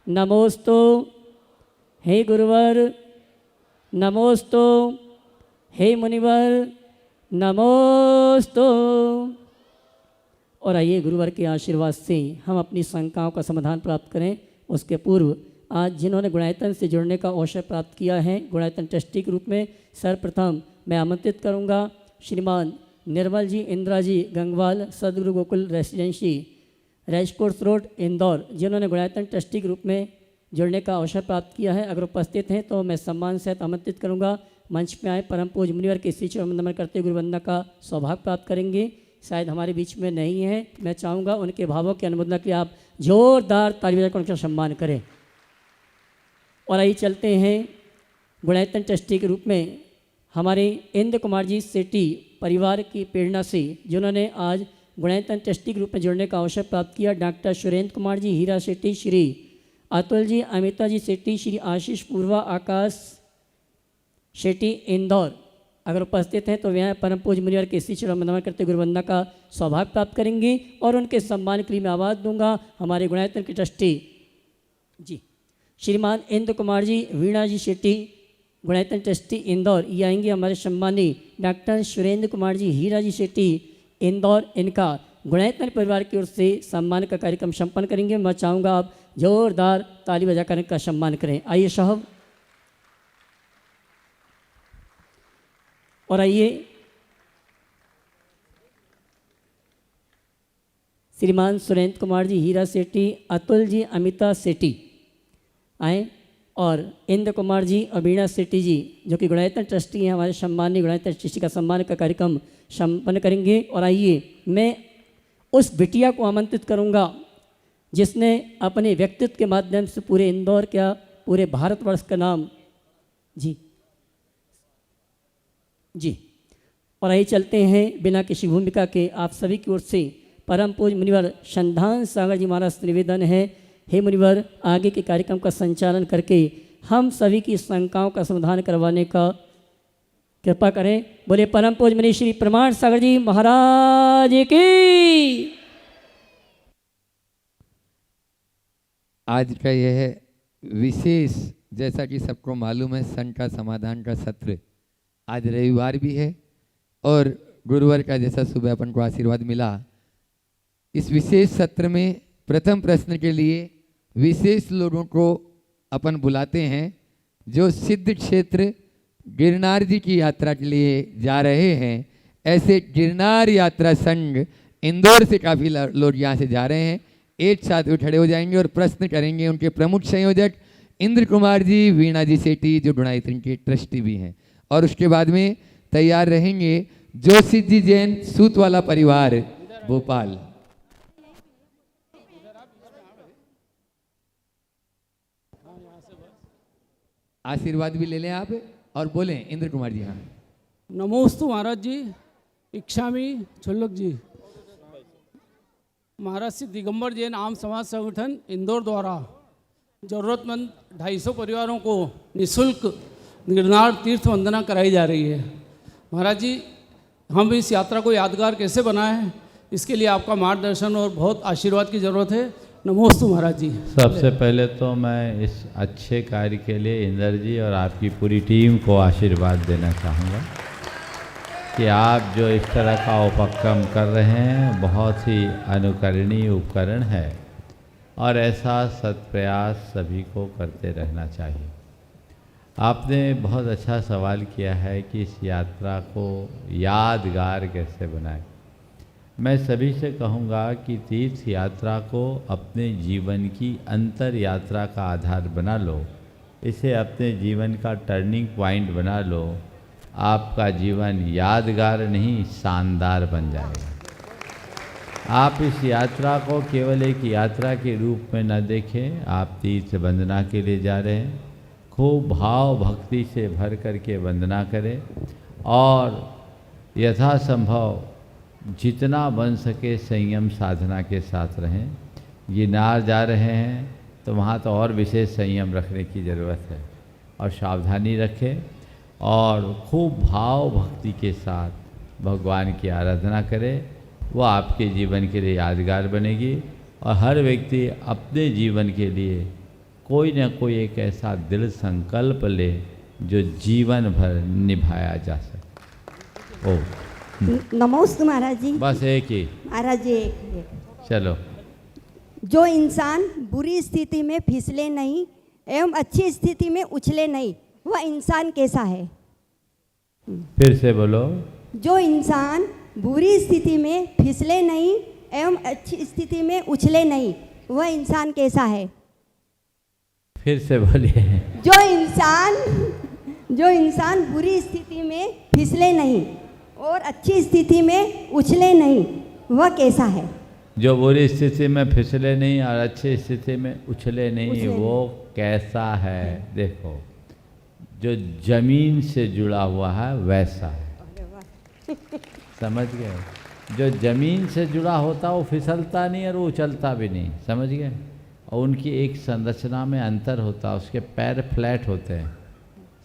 नमोस्तु हे गुरुवर, नमोस्तु हे मुनिवर, नमोस्तु। और आइए गुरुवर के आशीर्वाद से हम अपनी शंकाओं का समाधान प्राप्त करें। उसके पूर्व आज जिन्होंने गुणायतन से जुड़ने का अवसर प्राप्त किया है, गुणायतन ट्रस्टी के रूप में सर्वप्रथम मैं आमंत्रित करूंगा श्रीमान निर्मल जी इंदिरा जी गंगवाल, सदगुरु Gokul residency, racecourse road, Indore, जिन्होंने गुणायतन ट्रस्टी के रूप में जुड़ने का अवसर प्राप्त किया है। अगर उपस्थित हैं तो मैं सम्मान सहित आमंत्रित करूंगा। मंच में आए परम पूज्य मुनिवर के श्री चरण नमन करते गुरु वंदना का सौभाग्य प्राप्त करेंगे। शायद हमारे बीच में नहीं है, मैं चाहूँगा उनके भावों की अनुमोदना के लिए आप जोरदार ताली बजाकर उनका सम्मान करें। और आइए चलते हैं गुणायतन ट्रस्टी के रूप में हमारे इंद्र कुमार जी सेठी परिवार की प्रेरणा से, जिन्होंने आज गुणायतन ट्रस्टी के रूप में जुड़ने का अवसर प्राप्त किया। डॉक्टर सुरेंद्र कुमार जी हीरा सेठी, श्री अतुल जी अमिता जी सेठी, श्री आशीष पूर्वा आकाश शेट्टी इंदौर अगर उपस्थित हैं तो वह परम पूज्य मुनिवर के श्री चरण नमन करते गुरु वंदना का सौभाग्य प्राप्त करेंगे। और उनके सम्मान के लिए मैं आवाज़ दूंगा हमारे गुणायतन के ट्रस्टी जी श्रीमान इंद्र कुमार जी वीणा जी शेट्टी, गुणायतन ट्रस्टी इंदौर, ये आएंगे। हमारे सम्मानी डॉक्टर सुरेंद्र कुमार जी हीरा जी शेट्टी इंदौर, इनका गुणायतन परिवार की ओर से सम्मान का कार्यक्रम संपन्न करेंगे। मैं चाहूँगा आप जोरदार ताली बजाकर इनका सम्मान करें। आइए साहब। और आइए श्रीमान सुरेंद्र कुमार जी हीरा सेठी, अतुल जी अमिता सेठी आए, और इंद्र कुमार जी और वीणा सेठी जी जो कि गुणायतन ट्रस्टी हैं, हमारे सम्मानीय गुणायतन ट्रस्टी का सम्मान का कार्यक्रम संपन्न करेंगे। और आइए मैं उस बिटिया को आमंत्रित करूंगा जिसने अपने व्यक्तित्व के माध्यम से पूरे इंदौर क्या पूरे भारतवर्ष का नाम जी। और आइए चलते हैं बिना किसी भूमिका के आप सभी की ओर से परम पूज्य मुनिवर संधान सागर जी महाराज से निवेदन है, हे मुनिवर आगे के कार्यक्रम का संचालन करके हम सभी की शंकाओं का समाधान करवाने का कृपा करें। बोले परम पूज्य मुनि श्री प्रमाण सागर जी महाराज की। आज का यह विशेष, जैसा कि सबको मालूम है, शंका समाधान का सत्र आज रविवार भी है और गुरुवार का जैसा सुबह अपन को आशीर्वाद मिला, इस विशेष सत्र में प्रथम प्रश्न के लिए विशेष लोगों को अपन बुलाते हैं जो सिद्ध क्षेत्र गिरनार जी की यात्रा के लिए जा रहे हैं। ऐसे गिरनार यात्रा संघ इंदौर से काफ़ी लोग यहाँ से जा रहे हैं। एक साथ वो खड़े हो जाएंगे और प्रश्न करेंगे उनके प्रमुख संयोजक इंद्र कुमार जी वीणा जी सेठी जो गुणायतन के ट्रस्टी भी हैं। और उसके बाद में तैयार रहेंगे जोशी जी जैन सूत वाला परिवार भोपाल। आशीर्वाद भी ले लें आप और बोलें इंद्र कुमार जी। हाँ, नमोस्तु महाराज जी, इच्छामी छुल्लक जी। महाराज श्री दिगंबर जैन आम समाज संगठन इंदौर द्वारा ज़रूरतमंद 250 परिवारों को निःशुल्क गिरनार तीर्थ वंदना कराई जा रही है। महाराज जी, हम इस यात्रा को यादगार कैसे बनाएं, इसके लिए आपका मार्गदर्शन और बहुत आशीर्वाद की ज़रूरत है। नमोस्तु महाराज जी। सबसे पहले तो मैं इस अच्छे कार्य के लिए इंदर जी और आपकी पूरी टीम को आशीर्वाद देना चाहूँगा कि आप जो इस तरह का उपक्रम कर रहे हैं बहुत ही अनुकरणीय उपकरण है और ऐसा सत्प्रयास सभी को करते रहना चाहिए। आपने बहुत अच्छा सवाल किया है कि इस यात्रा को यादगार कैसे बनाएं। मैं सभी से कहूँगा कि तीर्थ यात्रा को अपने जीवन की अंतर यात्रा का आधार बना लो, इसे अपने जीवन का टर्निंग पॉइंट बना लो। आपका जीवन यादगार नहीं शानदार बन जाएगा। आप इस यात्रा को केवल एक यात्रा के रूप में न देखें, आप तीर्थ वंदना के लिए जा रहे हैं। खूब भाव भक्ति से भर करके वंदना करें और यथासंभव जितना बन सके संयम साधना के साथ रहें। गिरनार जा रहे हैं तो वहाँ तो और विशेष संयम रखने की ज़रूरत है और सावधानी रखें और खूब भाव भक्ति के साथ भगवान की आराधना करें। वो आपके जीवन के लिए यादगार बनेगी और हर व्यक्ति अपने जीवन के लिए कोई ना कोई एक ऐसा दृढ़ संकल्प ले जो जीवन भर निभाया जा सके। ओ नमोस्तु महाराज जी। बस एक ही, महाराज जी एक चलो। जो इंसान बुरी स्थिति में फिसले नहीं एवं अच्छी स्थिति में उछले नहीं, वह इंसान कैसा है? फिर से बोलो। जो इंसान बुरी स्थिति में फिसले नहीं एवं अच्छी स्थिति में उछले नहीं, वह इंसान कैसा है? फिर से बोलिए। जो इंसान बुरी स्थिति में फिसले नहीं और अच्छी स्थिति में उछले नहीं, वह कैसा है? जो बुरी स्थिति में फिसले नहीं और अच्छी स्थिति में उछले नहीं, वो कैसा है? देखो, जो जमीन से जुड़ा हुआ है वैसा है। समझ गए? जो जमीन से जुड़ा होता वो फिसलता नहीं और वो उछलता भी नहीं। समझ गए? और उनकी एक संरचना में अंतर होता है, उसके पैर फ्लैट होते हैं।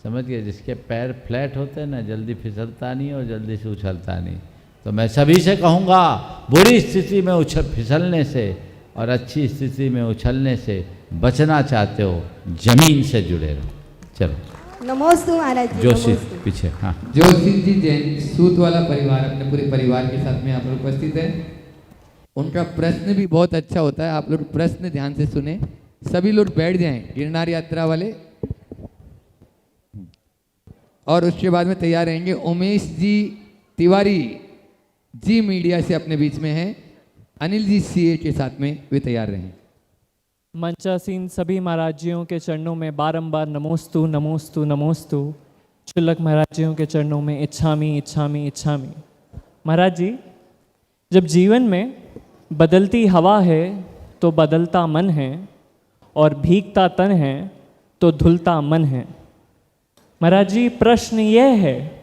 समझ गए? जिसके पैर फ्लैट होते हैं ना, जल्दी फिसलता नहीं और जल्दी से उछलता नहीं। तो मैं सभी से कहूँगा, बुरी स्थिति में फिसलने से और अच्छी स्थिति में उछलने से बचना चाहते हो, जमीन से जुड़े रहो। चलो। नमोस्तु महाराज जी। जोशी नमोस्तु। पीछे। हाँ, जोशी जी जैन सूत वाला परिवार अपने पूरे परिवार के साथ में यहाँ पर उपस्थित है। उनका प्रश्न भी बहुत अच्छा होता है, आप लोग प्रश्न ध्यान से सुने। सभी लोग बैठ जाएं, गिरनार यात्रा वाले, और उसके बाद में तैयार रहेंगे उमेश जी तिवारी जी मीडिया से अपने बीच में हैं, अनिल जी सीए के साथ में वे तैयार रहें। मंचासीन सभी महाराजियों के चरणों में बारंबार नमोस्तु नमोस्तु नमोस्तु। शुल्लक महाराजियों के चरणों में इच्छामी इच्छामी इच्छामी। महाराज जी, जब जीवन में बदलती हवा है तो बदलता मन है, और भीगता तन है तो धुलता मन है। महाराज जी, प्रश्न यह है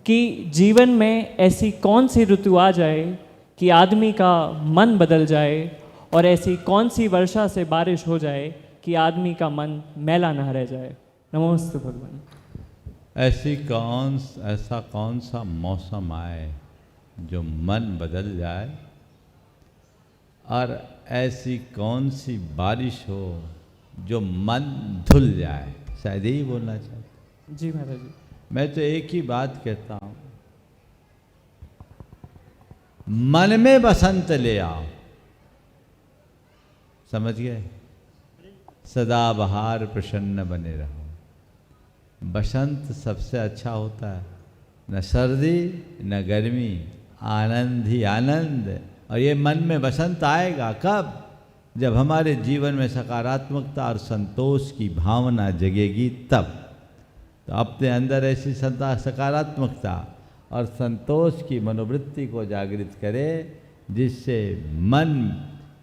कि जीवन में ऐसी कौन सी ऋतु आ जाए कि आदमी का मन बदल जाए, और ऐसी कौन सी वर्षा से बारिश हो जाए कि आदमी का मन मैला न रह जाए। नमोस्तु भगवान। ऐसा कौन सा मौसम आए जो मन बदल जाए, और ऐसी कौन सी बारिश हो जो मन धुल जाए। शायद यही बोलना चाहिए। जी महाराज जी। मैं तो एक ही बात कहता हूँ, मन में बसंत ले आओ। समझ गए? सदा बहार प्रसन्न बने रहो। बसंत सबसे अच्छा होता है, न सर्दी न गर्मी, आनंद ही आनंद। और ये मन में बसंत आएगा कब? जब हमारे जीवन में सकारात्मकता और संतोष की भावना जगेगी तब। तो अपने अंदर ऐसी सकारात्मकता और संतोष की मनोवृत्ति को जागृत करें, जिससे मन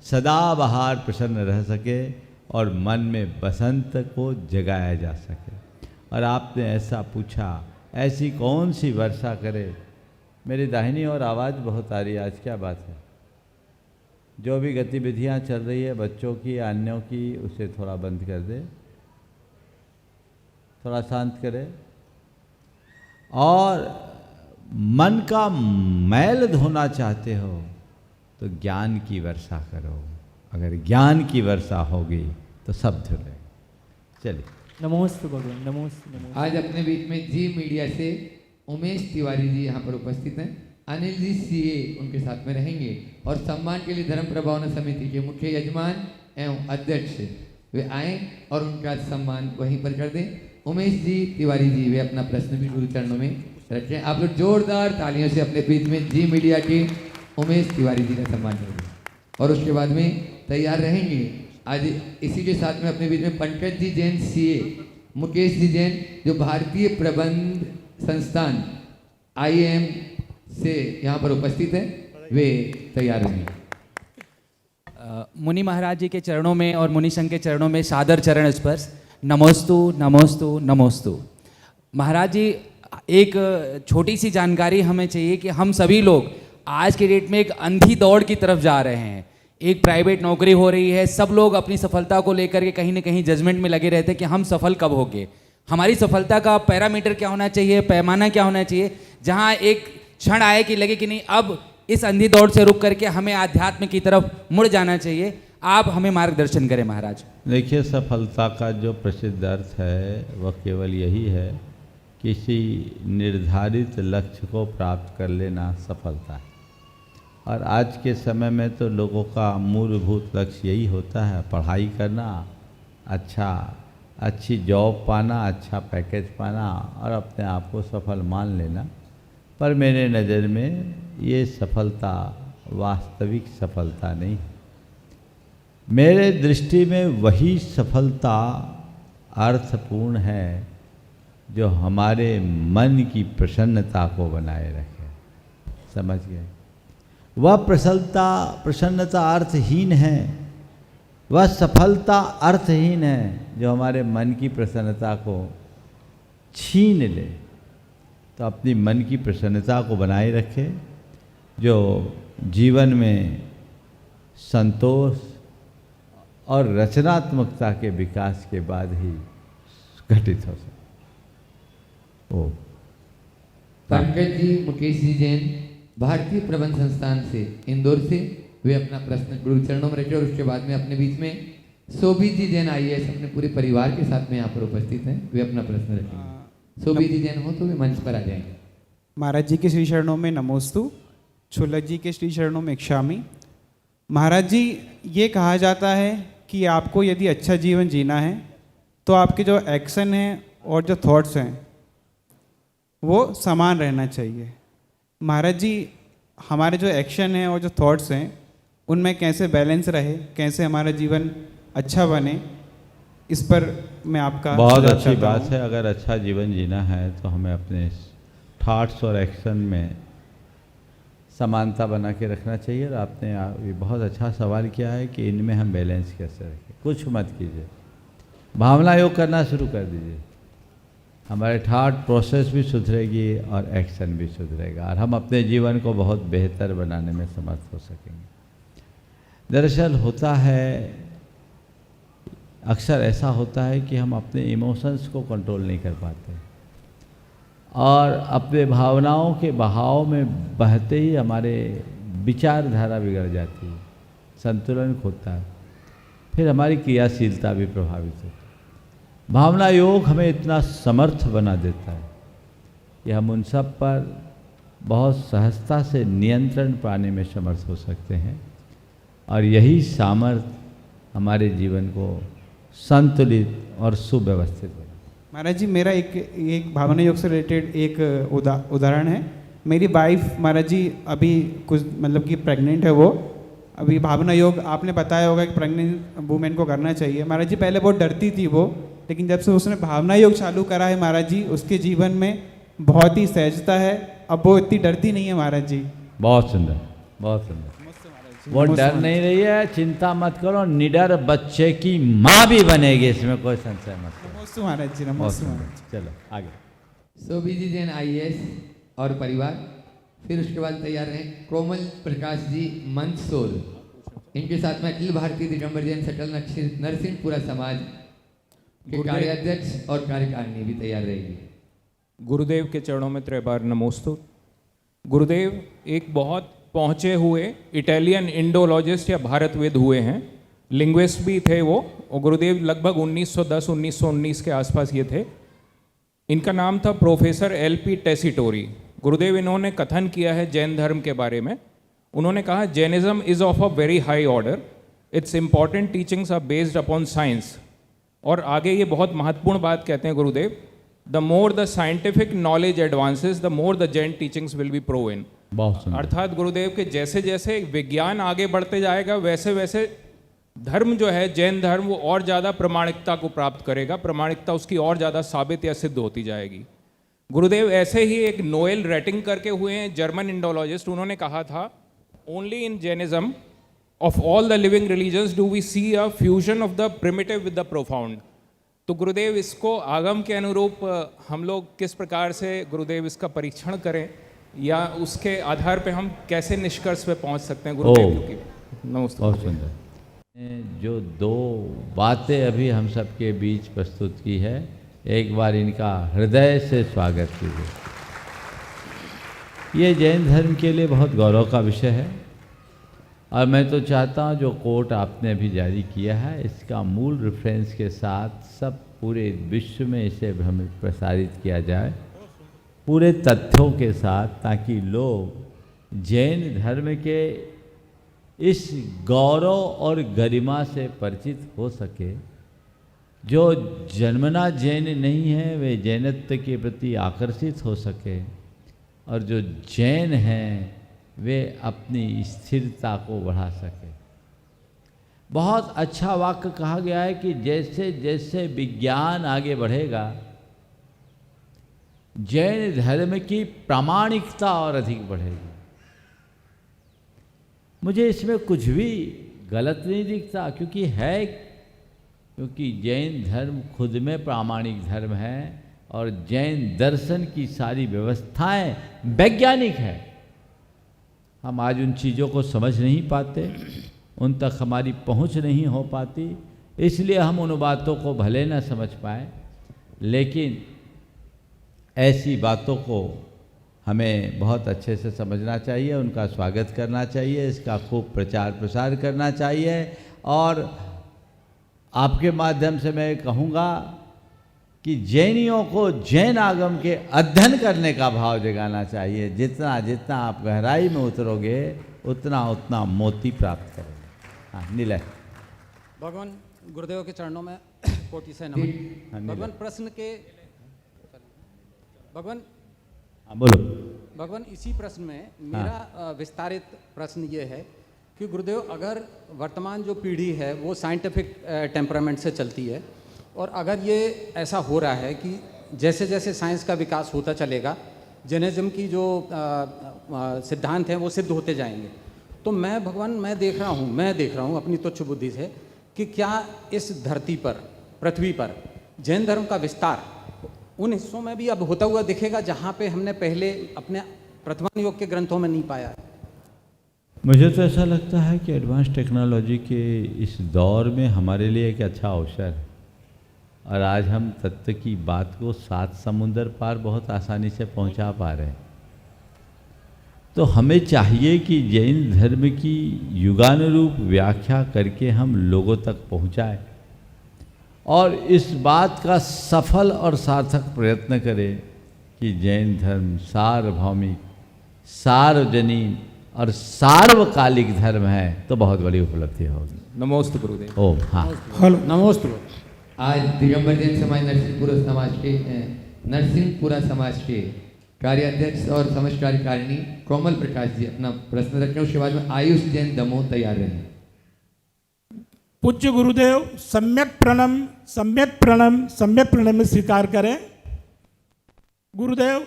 सदा बहार प्रसन्न रह सके और मन में बसंत को जगाया जा सके। और आपने ऐसा पूछा, ऐसी कौन सी वर्षा करे। मेरी दाहिनी ओर आवाज़ बहुत आ रही है, आज क्या बात है? जो भी गतिविधियां चल रही है बच्चों की अन्यों की, उसे थोड़ा बंद कर दे, थोड़ा शांत करे। और मन का मैल धोना चाहते हो तो ज्ञान की वर्षा करो। अगर ज्ञान की वर्षा होगी तो सब धुले। चलिए। नमोस्तु भगवान। नमोस्तु नमोस्तु। आज अपने बीच में जी मीडिया से उमेश तिवारी जी यहाँ पर उपस्थित हैं, अनिल जी सीए उनके साथ में रहेंगे, और सम्मान के लिए धर्म प्रभावना समिति के मुख्य यजमान एवं अध्यक्ष वे आए और उनका सम्मान वहीं पर कर दें। उमेश जी तिवारी जी वे अपना प्रश्न भी गुरु चरणों में रखें। आप लोग जोरदार तालियों से अपने बीच में जी मीडिया के उमेश तिवारी जी का सम्मान करेंगे, और उसके बाद में तैयार रहेंगे आज इसी के साथ में अपने बीच में पंकज जी जैन सीए, मुकेश जी जैन जो भारतीय प्रबंध संस्थान IIM से यहाँ पर उपस्थित है, वे तैयार होंगे। मुनि महाराज जी के चरणों में और मुनि संघ के चरणों में सादर चरण स्पर्श। नमोस्तु नमोस्तु नमोस्तु। महाराज जी, एक छोटी सी जानकारी हमें चाहिए कि हम सभी लोग आज के डेट में एक अंधी दौड़ की तरफ जा रहे हैं। एक प्राइवेट नौकरी हो रही है, सब लोग अपनी सफलता को लेकर के कहीं ना कहीं जजमेंट में लगे रहते हैं कि हम सफल कब होंगे, हमारी सफलता का पैरामीटर क्या होना चाहिए, पैमाना क्या होना चाहिए, जहां एक क्षण आए कि लगे कि नहीं अब इस अंधी दौड़ से रुक करके हमें आध्यात्म की तरफ मुड़ जाना चाहिए। आप हमें मार्गदर्शन करें महाराज। देखिए, सफलता का जो प्रसिद्ध अर्थ है वह केवल यही है, किसी निर्धारित लक्ष्य को प्राप्त कर लेना सफलता है। और आज के समय में तो लोगों का मूलभूत लक्ष्य यही होता है, पढ़ाई करना, अच्छी जॉब पाना, अच्छा पैकेज पाना और अपने आप को सफल मान लेना। पर मेरे नज़र में ये सफलता वास्तविक सफलता नहीं। मेरे दृष्टि में वही सफलता अर्थपूर्ण है जो हमारे मन की प्रसन्नता को बनाए रखे। समझ गए? वह प्रसन्नता अर्थहीन है, वह सफलता अर्थहीन है जो हमारे मन की प्रसन्नता को छीन ले। तो अपनी मन की प्रसन्नता को बनाए रखे, जो जीवन में संतोष और रचनात्मकता के विकास के बाद ही घटित हो सकता। ओ पंकज जी, मुकेश जी जैन, भारतीय प्रबंध संस्थान से, इंदौर से, वे अपना प्रश्न गुरु चरणों में रखे और उसके बाद में अपने बीच में शोभित जी जैन IAS अपने पूरे परिवार के साथ में यहाँ पर उपस्थित हैं, वे अपना प्रश्न रखेंगे। शोभित जी जैन हो तो वे मंच पर आ जाएंगे। महाराज जी के श्री चरणों में नमोस्तु, छुलक जी के श्री चरणों में इक्षामि। महाराज जी, ये कहा जाता है कि आपको यदि अच्छा जीवन जीना है तो आपके जो एक्शन हैं और जो थॉट्स हैं वो समान रहना चाहिए। महाराज जी, हमारे जो एक्शन हैं और जो थॉट्स हैं उनमें कैसे बैलेंस रहे, कैसे हमारा जीवन अच्छा बने, इस पर मैं आपका बहुत अच्छी बात है। अगर अच्छा जीवन जीना है तो हमें अपने थॉट्स और एक्शन में समानता बना के रखना चाहिए। और आपने ये बहुत अच्छा सवाल किया है कि इनमें हम बैलेंस कैसे रखें। कुछ मत कीजिए, भावना योग करना शुरू कर दीजिए, हमारे थॉट प्रोसेस भी सुधरेगी और एक्शन भी सुधरेगा और हम अपने जीवन को बहुत बेहतर बनाने में समर्थ हो सकेंगे। दरअसल होता है, अक्सर ऐसा होता है कि हम अपने इमोशंस को कंट्रोल नहीं कर पाते और अपने भावनाओं के बहाव में बहते ही हमारे विचारधारा बिगड़ जाती है, संतुलन खोता है, फिर हमारी क्रियाशीलता भी प्रभावित होती है। भावना योग हमें इतना समर्थ बना देता है कि हम उन सब पर बहुत सहजता से नियंत्रण पाने में समर्थ हो सकते हैं और यही सामर्थ्य हमारे जीवन को संतुलित और सुव्यवस्थित बनाता है। महाराज जी, मेरा एक भावना योग से रिलेटेड एक उदाहरण है। मेरी वाइफ महाराज जी अभी कुछ मतलब कि प्रेग्नेंट है, वो अभी भावना योग आपने बताया होगा कि प्रेग्नेंट वुमेन को करना चाहिए। महाराज जी पहले बहुत डरती थी वो, लेकिन जब से उसने भावना योग चालू करा है महाराज जी, उसके जीवन में बहुत ही सहजता है। अब वो इतनी डरती नहीं है महाराज जी। बहुत सुंदर, बहुत सुंदर। वो डर नहीं रही है, चिंता मत करो, निडर बच्चे की माँ भी बनेगी, इसमें कोई संशय मत करो। नमस्ते महाराज जी, नमस्ते महाराज जी। चलो आगे। शोभित जी जैन IAS और परिवार, फिर उसके बाद तैयार हैं कोमल प्रकाश जी मंदसौर, इनके साथ में अखिल भारतीय दिगंबर जैन सकल नरसिंहपुरा समाज के कार्याध्यक्ष और कार्यकारिणी भी तैयार रहेगी। गुरुदेव के चरणों में त्रैबार नमोस्तु। गुरुदेव एक बहुत पहुँचे हुए इटालियन इंडोलॉजिस्ट या भारतवेद हुए हैं, लिंग्विस्ट भी थे वो, और गुरुदेव लगभग 1910-1919 के आसपास ये थे। इनका नाम था प्रोफेसर LP टेसिटोरी। गुरुदेव इन्होंने कथन किया है जैन धर्म के बारे में। उन्होंने कहा, Jainism is of a very high order, its important teachings are based upon science. और आगे ये बहुत महत्वपूर्ण बात कहते हैं Gurudev, the more the scientific knowledge advances the more the Jain teachings will be proven. बहुत सुंदर। अर्थात गुरुदेव के जैसे जैसे विज्ञान आगे बढ़ते जाएगा वैसे वैसे धर्म जो है जैन धर्म वो और ज़्यादा प्रामाणिकता को प्राप्त करेगा, प्रामाणिकता उसकी और ज़्यादा साबित या सिद्ध होती जाएगी। गुरुदेव ऐसे ही एक नोएल रेटिंग करके हुए हैं जर्मन इंडोलॉजिस्ट, उन्होंने कहा था, only in Jainism of all the living religions do we see a fusion of the primitive with the profound. तो गुरुदेव इसको आगम के अनुरूप हम लोग किस प्रकार से गुरुदेव इसका परीक्षण करें या उसके आधार पे हम कैसे निष्कर्ष पे पहुंच सकते हैं गुरुदेव? क्योंकि नमस्ते। बहुत सुंदर। जो दो बातें अभी हम सबके बीच प्रस्तुत की है, एक बार इनका हृदय से स्वागत कीजिए। ये जैन धर्म के लिए बहुत गौरव का विषय है और मैं तो चाहता हूँ जो कोट आपने अभी जारी किया है इसका मूल रेफरेंस के साथ सब पूरे विश्व में इसे हमें प्रसारित किया जाए पूरे तथ्यों के साथ, ताकि लोग जैन धर्म के इस गौरव और गरिमा से परिचित हो सके। जो जन्मना जैन नहीं है वे जैनत्व के प्रति आकर्षित हो सके, और जो जैन हैं वे अपनी स्थिरता को बढ़ा सके। बहुत अच्छा वाक्य कहा गया है कि जैसे जैसे विज्ञान आगे बढ़ेगा जैन धर्म की प्रामाणिकता और अधिक बढ़ेगी। मुझे इसमें कुछ भी गलत नहीं दिखता, क्योंकि जैन धर्म खुद में प्रामाणिक धर्म है और जैन दर्शन की सारी व्यवस्थाएं वैज्ञानिक है। हम आज उन चीज़ों को समझ नहीं पाते, उन तक हमारी पहुंच नहीं हो पाती, इसलिए हम उन बातों को भले न समझ पाए, लेकिन ऐसी बातों को हमें बहुत अच्छे से समझना चाहिए, उनका स्वागत करना चाहिए, इसका खूब प्रचार प्रसार करना चाहिए। और आपके माध्यम से मैं कहूँगा कि जैनियों को जैन आगम के अध्ययन करने का भाव जगाना चाहिए। जितना जितना आप गहराई में उतरोगे उतना उतना मोती प्राप्त करोगे। हाँ, निलय। भगवान गुरुदेव के चरणों में कोटि से नमन। भगवान प्रश्न के भगवान बोलो। भगवान इसी प्रश्न में मेरा विस्तारित प्रश्न ये है कि गुरुदेव, अगर वर्तमान जो पीढ़ी है वो साइंटिफिक टेम्परामेंट से चलती है, और अगर ये ऐसा हो रहा है कि जैसे जैसे साइंस का विकास होता चलेगा जैनिज्म की जो सिद्धांत हैं वो सिद्ध होते जाएंगे, तो मैं देख रहा हूँ अपनी तुच्छ बुद्धि से कि क्या इस धरती पर, पृथ्वी पर जैन धर्म का विस्तार उन हिस्सों में भी अब होता हुआ दिखेगा जहाँ पे हमने पहले अपने प्रथम योग के ग्रंथों में नहीं पाया है। मुझे तो ऐसा लगता है कि एडवांस टेक्नोलॉजी के इस दौर में हमारे लिए एक अच्छा अवसर है, और आज हम तत्व की बात को 7 समुंदर पार बहुत आसानी से पहुंचा पा रहे हैं। तो हमें चाहिए कि जैन धर्म की युगानुरूप व्याख्या करके हम लोगों तक पहुंचाएं, और इस बात का सफल और सार्थक प्रयत्न करें कि जैन धर्म सार्वभौमिक, सार्वजनीन और सार्वकालिक धर्म है, तो बहुत बड़ी उपलब्धि होगी। नमोस्तु गुरुदेव। ओम। हाँ, नमोस्तु। आज दिगंबर जैन समाज नरसिंहपुरा समाज के कार्याध्यक्ष और समस्त कार्यकारिणी कोमल प्रकाश जी अपना प्रश्न रखें, उसके बाद में आयुष जैन दमोह तैयार रहें। पूज्य गुरुदेव, सम्यक प्रणम में स्वीकार करें। गुरुदेव,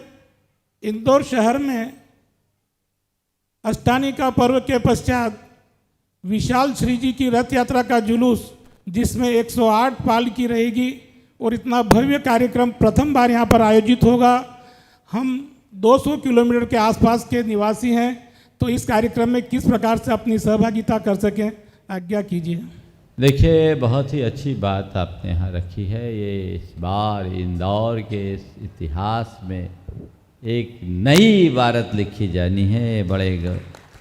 इंदौर शहर में अष्टानी का पर्व के पश्चात विशाल श्री जी की रथ यात्रा का जुलूस, जिसमें 108 पालकी रहेगी, और इतना भव्य कार्यक्रम प्रथम बार यहाँ पर आयोजित होगा। हम 200 किलोमीटर के आसपास के निवासी हैं, तो इस कार्यक्रम में किस प्रकार से अपनी सहभागिता कर सकें, आज्ञा कीजिए। देखिए, बहुत ही अच्छी बात आपने यहाँ रखी है। ये इस बार इंदौर के इस इतिहास में एक नई इबारत लिखी जानी है। बड़े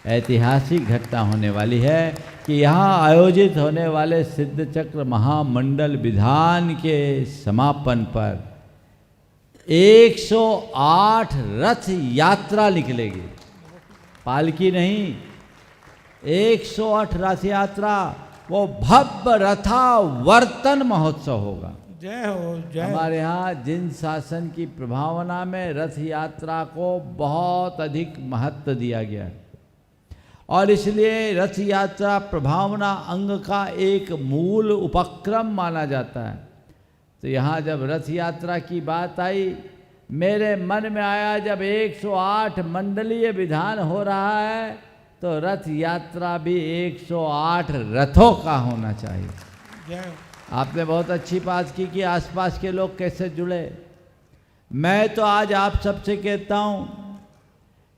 ऐतिहासिक घटना होने वाली है कि यहाँ आयोजित होने वाले सिद्ध चक्र महामंडल विधान के समापन पर 108 रथ यात्रा निकलेगी। पालकी नहीं, 108 रथ यात्रा, वो भव्य रथावर्तन महोत्सव होगा। जय हो, जय। हमारे यहाँ जिन शासन की प्रभावना में रथ यात्रा को बहुत अधिक महत्व दिया गया है, और इसलिए रथ यात्रा प्रभावना अंग का एक मूल उपक्रम माना जाता है। तो यहाँ जब रथ यात्रा की बात आई, मेरे मन में आया, जब 108 मंडलीय विधान हो रहा है तो रथ यात्रा भी 108 रथों का होना चाहिए। आपने बहुत अच्छी बात की कि आसपास के लोग कैसे जुड़े। मैं तो आज आप सबसे कहता हूँ,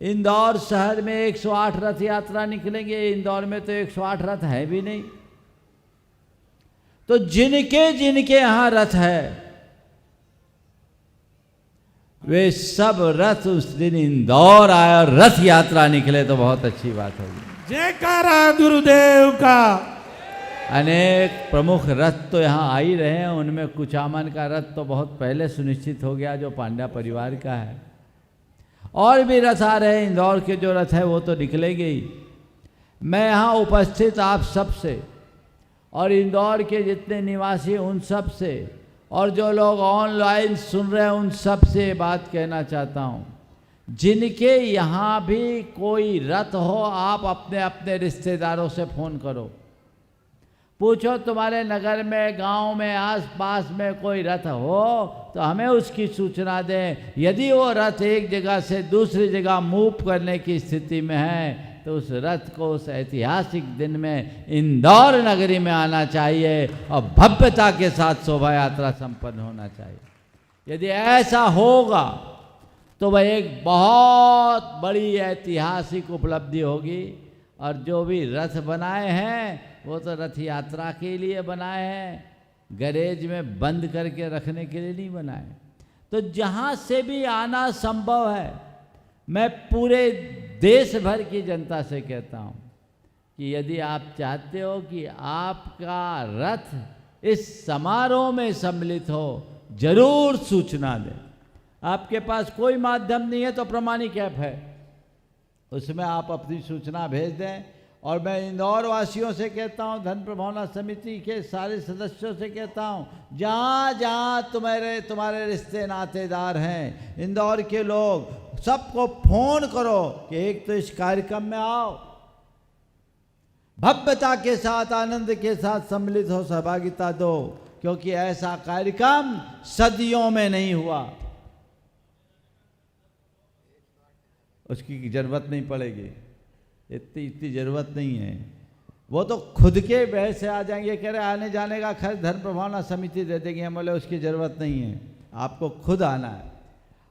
इंदौर शहर में 108 रथ यात्रा निकलेंगे। इंदौर में तो 108 रथ है भी नहीं, तो जिनके जिनके यहाँ रथ है वे सब रथ उस दिन इंदौर आए और रथ यात्रा निकले, तो बहुत अच्छी बात होगी। जयकारा गुरुदेव का। अनेक प्रमुख रथ तो यहाँ आ ही रहे हैं, उनमें कुचामन का रथ तो बहुत पहले सुनिश्चित हो गया जो पांड्या परिवार का है। और भी रथ आ रहे हैं, इंदौर के जो रथ है वो तो निकलेंगे ही। मैं यहाँ उपस्थित आप सब से और इंदौर के जितने निवासी उन सब से और जो लोग ऑनलाइन सुन रहे हैं उन सब से बात कहना चाहता हूँ, जिनके यहाँ भी कोई रथ हो आप अपने अपने रिश्तेदारों से फ़ोन करो, पूछो तुम्हारे नगर में, गांव में, आसपास में कोई रथ हो तो हमें उसकी सूचना दें। यदि वो रथ एक जगह से दूसरी जगह मूव करने की स्थिति में है तो उस रथ को उस ऐतिहासिक दिन में इंदौर नगरी में आना चाहिए और भव्यता के साथ शोभा यात्रा संपन्न होना चाहिए। यदि ऐसा होगा तो वह एक बहुत बड़ी ऐतिहासिक उपलब्धि होगी। और जो भी रथ बनाए हैं वो तो रथ यात्रा के लिए बनाए हैं, गैरेज में बंद करके रखने के लिए नहीं बनाए। तो जहाँ से भी आना संभव है, मैं पूरे देश भर की जनता से कहता हूँ कि यदि आप चाहते हो कि आपका रथ इस समारोह में सम्मिलित हो, जरूर सूचना दें। आपके पास कोई माध्यम नहीं है तो प्रमाणिक ऐप है, उसमें आप अपनी सूचना भेज दें। और मैं इंदौर वासियों से कहता हूँ, धन प्रभावना समिति के सारे सदस्यों से कहता हूँ, जहाँ जहाँ तुम्हारे रिश्ते नातेदार हैं, इंदौर के लोग, सबको फोन करो कि एक तो इस कार्यक्रम में आओ, भव्यता के साथ, आनंद के साथ सम्मिलित हो, सहभागिता दो, क्योंकि ऐसा कार्यक्रम सदियों में नहीं हुआ। उसकी जरूरत नहीं पड़ेगी, इतनी ज़रूरत नहीं है। वो तो खुद के बहस से आ जाएंगे, कह रहे आने जाने का खर्च धन प्रभावना समिति दे देंगे, हम बोले उसकी ज़रूरत नहीं है, आपको खुद आना है।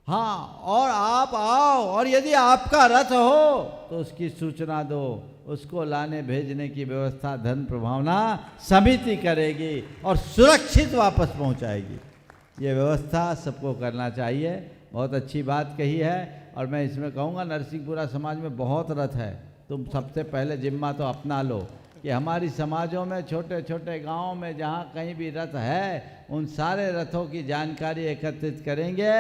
हाँ, और आप आओ, और यदि आपका रथ हो तो उसकी सूचना दो, उसको लाने भेजने की व्यवस्था धन प्रभावना समिति करेगी और सुरक्षित वापस पहुंचाएगी। ये व्यवस्था सबको करना चाहिए। बहुत अच्छी बात कही है। और मैं इसमें कहूँगा, नरसिंहपुरा समाज में बहुत रथ है, तुम सबसे पहले जिम्मा तो अपना लो कि हमारी समाजों में, छोटे छोटे गांवों में जहाँ कहीं भी रथ है, उन सारे रथों की जानकारी एकत्रित करेंगे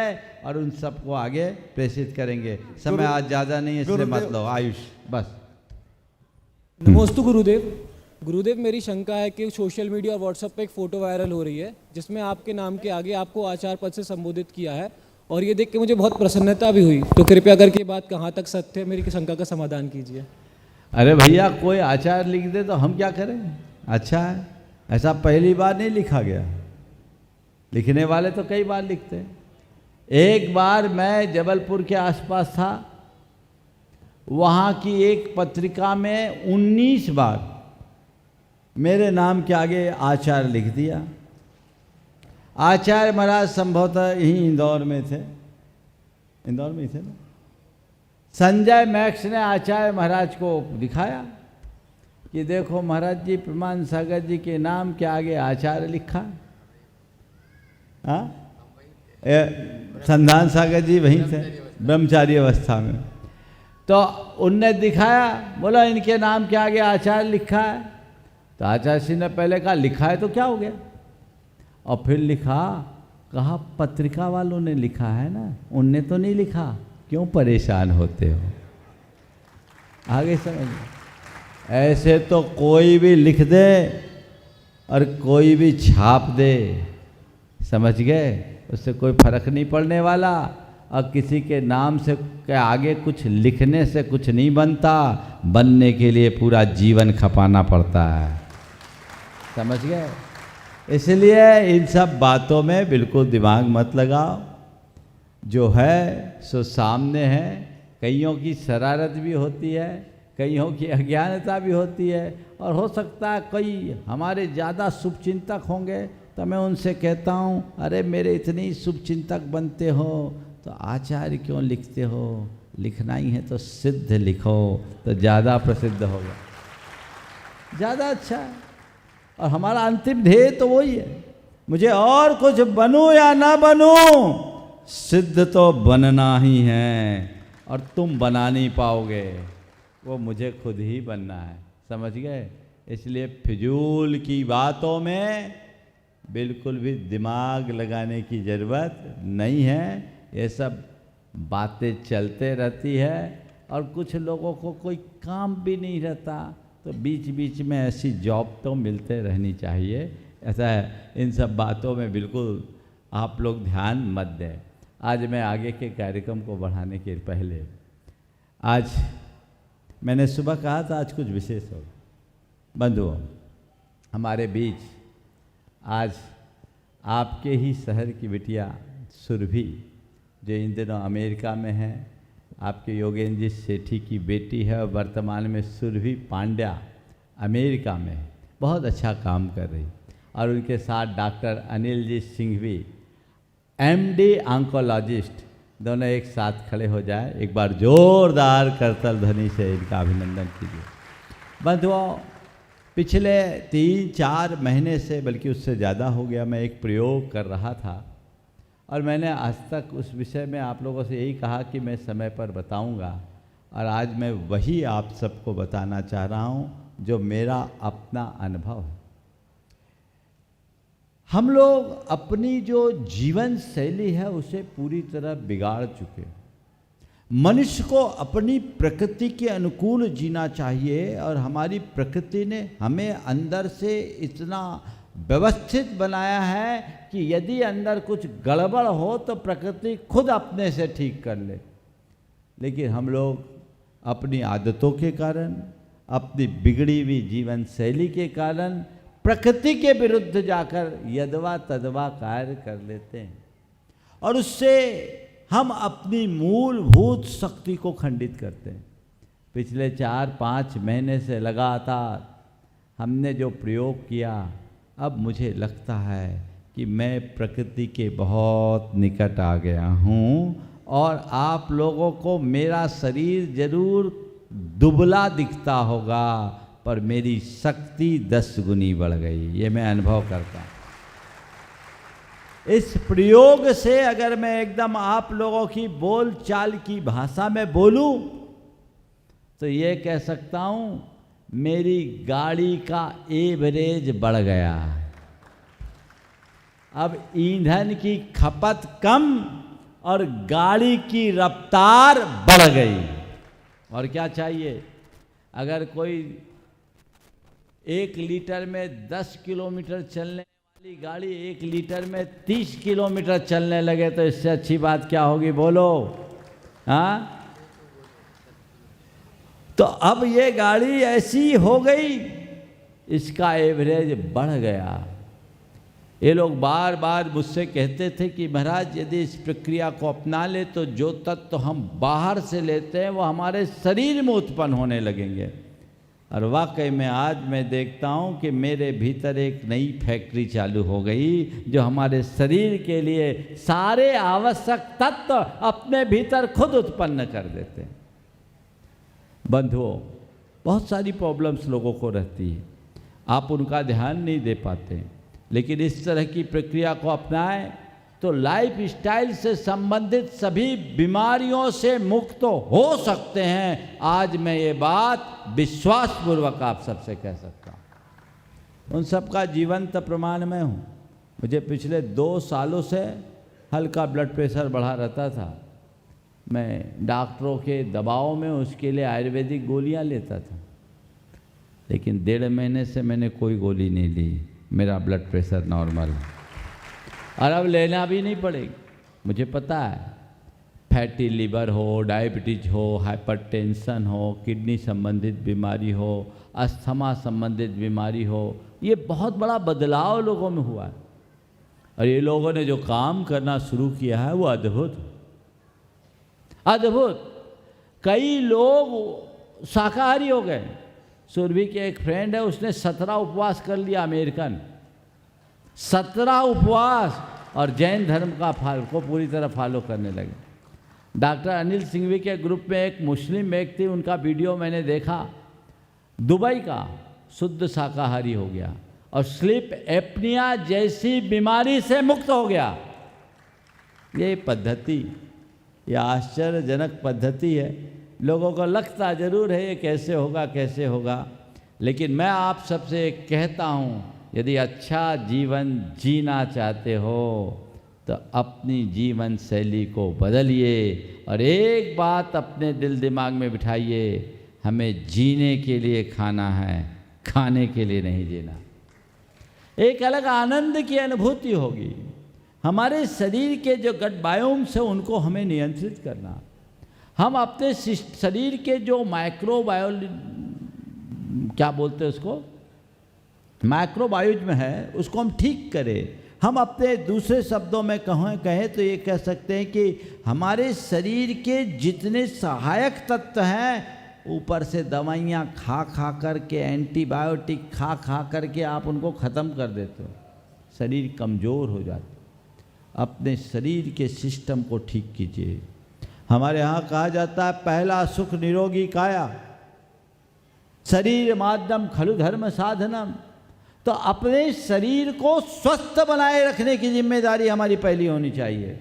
और उन सबको आगे प्रेषित करेंगे। समय आज ज़्यादा नहीं है, इसलिए मत लो आयुष, बस। नमोस्तु गुरुदेव। गुरुदेव, मेरी शंका है कि सोशल मीडिया और व्हाट्सएप पे एक फ़ोटो वायरल हो रही है जिसमें आपके नाम के आगे आपको आचार्य पद से संबोधित किया है, और ये देख के मुझे बहुत प्रसन्नता भी हुई। तो कृपया करके ये बात कहाँ तक सत्य है, मेरी शंका का समाधान कीजिए। अरे भैया, कोई आचार्य लिख दे तो हम क्या करें? अच्छा है, ऐसा पहली बार नहीं लिखा गया, लिखने वाले तो कई बार लिखते हैं। एक बार मैं जबलपुर के आसपास था, वहाँ की एक पत्रिका में 19 बार मेरे नाम के आगे आचार्य लिख दिया। आचार्य महाराज संभवतः यहीं इंदौर में थे, इंदौर में ही थे ना। संजय मैक्स ने आचार्य महाराज को दिखाया कि देखो महाराज जी, प्रमाण सागर जी के नाम के आगे आचार्य लिखा। हाँ, संधान सागर जी वहीं थे ब्रह्मचारी अवस्था में। तो उनने दिखाया, बोला इनके नाम के आगे आचार्य लिखा है। तो आचार्य सिंह ने पहले कहा लिखा है तो क्या हो गया, और फिर लिखा, कहा पत्रिका वालों ने लिखा है ना, उनने तो नहीं लिखा, क्यों परेशान होते हो? आगे समझ, ऐसे तो कोई भी लिख दे और कोई भी छाप दे, समझ गए, उससे कोई फर्क नहीं पड़ने वाला। और किसी के नाम से के आगे कुछ लिखने से कुछ नहीं बनता, बनने के लिए पूरा जीवन खपाना पड़ता है, समझ गए। इसलिए इन सब बातों में बिल्कुल दिमाग मत लगाओ, जो है सो सामने है। कईयों की शरारत भी होती है, कईयों की अज्ञानता भी होती है, और हो सकता है कई हमारे ज़्यादा शुभचिंतक होंगे, तो मैं उनसे कहता हूँ, अरे मेरे इतने शुभचिंतक बनते हो तो आचार्य क्यों लिखते हो? लिखना ही है तो सिद्ध लिखो, तो ज़्यादा प्रसिद्ध होगा, ज़्यादा अच्छा है। और हमारा अंतिम ध्येय तो वही है, मुझे और कुछ बनूं या ना बनूं, सिद्ध तो बनना ही है, और तुम बना नहीं पाओगे। वो मुझे खुद ही बनना है, समझ गए। इसलिए फिजूल की बातों में बिल्कुल भी दिमाग लगाने की ज़रूरत नहीं है। ये सब बातें चलते रहती है और कुछ लोगों को कोई काम भी नहीं रहता, तो बीच बीच में ऐसी जॉब तो मिलते रहनी चाहिए। ऐसा है, इन सब बातों में बिल्कुल आप लोग ध्यान मत दें। आज मैं आगे के कार्यक्रम को बढ़ाने के पहले, आज मैंने सुबह कहा था आज कुछ विशेष होगा। बंधुओं, हमारे बीच आज आपके ही शहर की बिटिया सुरभि, जो इन दिनों अमेरिका में है, आपके योगेंद्र जी सेठी की बेटी है और वर्तमान में सुरभि पांड्या अमेरिका में है, बहुत अच्छा काम कर रही। और उनके साथ doctor Anil ji Singhvi, MD oncologist, दोनों एक साथ खड़े हो जाए, एक बार जोरदार करतल ध्वनि से इनका अभिनंदन कीजिए। बंधुओं, पिछले 3-4 महीने से, बल्कि उससे ज़्यादा हो गया, मैं एक प्रयोग कर रहा था और मैंने आज तक उस विषय में आप लोगों से यही कहा कि मैं समय पर बताऊंगा, और आज मैं वही आप सबको बताना चाह रहा हूं जो मेरा अपना अनुभव है। हम लोग अपनी जो जीवन शैली है उसे पूरी तरह बिगाड़ चुके हैं। मनुष्य को अपनी प्रकृति के अनुकूल जीना चाहिए, और हमारी प्रकृति ने हमें अंदर से इतना व्यवस्थित बनाया है कि यदि अंदर कुछ गड़बड़ हो तो प्रकृति खुद अपने से ठीक कर ले। लेकिन हम लोग अपनी आदतों के कारण, अपनी बिगड़ी हुई जीवन शैली के कारण प्रकृति के विरुद्ध जाकर यदवा तदवा कार्य कर लेते हैं, और उससे हम अपनी मूलभूत शक्ति को खंडित करते हैं। पिछले 4-5 महीने से लगातार हमने जो प्रयोग किया, अब मुझे लगता है कि मैं प्रकृति के बहुत निकट आ गया हूँ, और आप लोगों को मेरा शरीर जरूर दुबला दिखता होगा, पर मेरी शक्ति 10 गुनी बढ़ गई, ये मैं अनुभव करता हूँ। इस प्रयोग से अगर मैं एकदम आप लोगों की बोल चाल की भाषा में बोलूं तो ये कह सकता हूं, मेरी गाड़ी का एवरेज बढ़ गया। अब ईंधन की खपत कम और गाड़ी की रफ्तार बढ़ गई। और क्या चाहिए? अगर कोई 1 लीटर में 10 किलोमीटर चलने वाली गाड़ी 1 लीटर में 30 किलोमीटर चलने लगे तो इससे अच्छी बात क्या होगी, बोलो? हाँ, तो अब ये गाड़ी ऐसी हो गई, इसका एवरेज बढ़ गया। ये लोग बार बार मुझसे कहते थे कि महाराज यदि इस प्रक्रिया को अपना ले तो जो तत्व हम बाहर से लेते हैं वो हमारे शरीर में उत्पन्न होने लगेंगे। और वाकई में आज मैं देखता हूँ कि मेरे भीतर एक नई फैक्ट्री चालू हो गई जो हमारे शरीर के लिए सारे आवश्यक तत्व अपने भीतर खुद उत्पन्न कर देते हैं। बंधुओं, बहुत सारी प्रॉब्लम्स लोगों को रहती है, आप उनका ध्यान नहीं दे पाते, लेकिन इस तरह की प्रक्रिया को अपनाएं तो लाइफ स्टाइल से संबंधित सभी बीमारियों से मुक्त तो हो सकते हैं। आज मैं ये बात विश्वासपूर्वक आप सबसे कह सकता हूँ। उन सबका जीवंत प्रमाण मैं हूँ। मुझे पिछले 2 सालों से हल्का ब्लड प्रेशर बढ़ा रहता था। मैं डॉक्टरों के दबाव में उसके लिए आयुर्वेदिक गोलियाँ लेता था, लेकिन 1.5 महीने से मैंने कोई गोली नहीं ली। मेरा ब्लड प्रेशर नॉर्मल है और अब लेना भी नहीं पड़ेगी। मुझे पता है, फैटी लीवर हो, डायबिटीज हो, हाइपरटेंशन हो, किडनी संबंधित बीमारी हो, अस्थमा संबंधित बीमारी हो, ये बहुत बड़ा बदलाव लोगों में हुआ है। और ये लोगों ने जो काम करना शुरू किया है वो अद्भुत अद्भुत। कई लोग शाकाहारी हो गए। सुरभि के एक फ्रेंड है, उसने 17 उपवास कर लिया, अमेरिकन 17 उपवास, और जैन धर्म का को पूरी तरह फॉलो करने लगे। डॉक्टर अनिल सिंघवी के ग्रुप में एक मुस्लिम व्यक्ति, उनका वीडियो मैंने देखा, दुबई का शुद्ध शाकाहारी हो गया और स्लीप एपनिया जैसी बीमारी से मुक्त हो गया। ये पद्धति, यह आश्चर्यजनक पद्धति है, लोगों को लगता ज़रूर है ये कैसे होगा, लेकिन मैं आप सबसे कहता हूँ, यदि अच्छा जीवन जीना चाहते हो तो अपनी जीवन शैली को बदलिए और एक बात अपने दिल दिमाग में बिठाइए, हमें जीने के लिए खाना है, खाने के लिए नहीं जीना। एक अलग आनंद की अनुभूति होगी। हमारे शरीर के जो गट बायोम्स है उनको हमें नियंत्रित करना। हम अपने शरीर के जो माइक्रोबायोल क्या बोलते हैं उसको, माइक्रोबायोज में है, उसको हम ठीक करें। हम अपने दूसरे शब्दों में कहें तो ये कह सकते हैं कि हमारे शरीर के जितने सहायक तत्व हैं, ऊपर से दवाइयाँ खा करके, एंटीबायोटिक खा करके आप उनको ख़त्म कर देते हो, शरीर कमज़ोर हो जाता। अपने शरीर के सिस्टम को ठीक कीजिए। हमारे यहाँ कहा जाता है पहला सुख निरोगी काया, शरीर माध्यम खलु धर्म साधनम। तो अपने शरीर को स्वस्थ बनाए रखने की जिम्मेदारी हमारी पहली होनी चाहिए।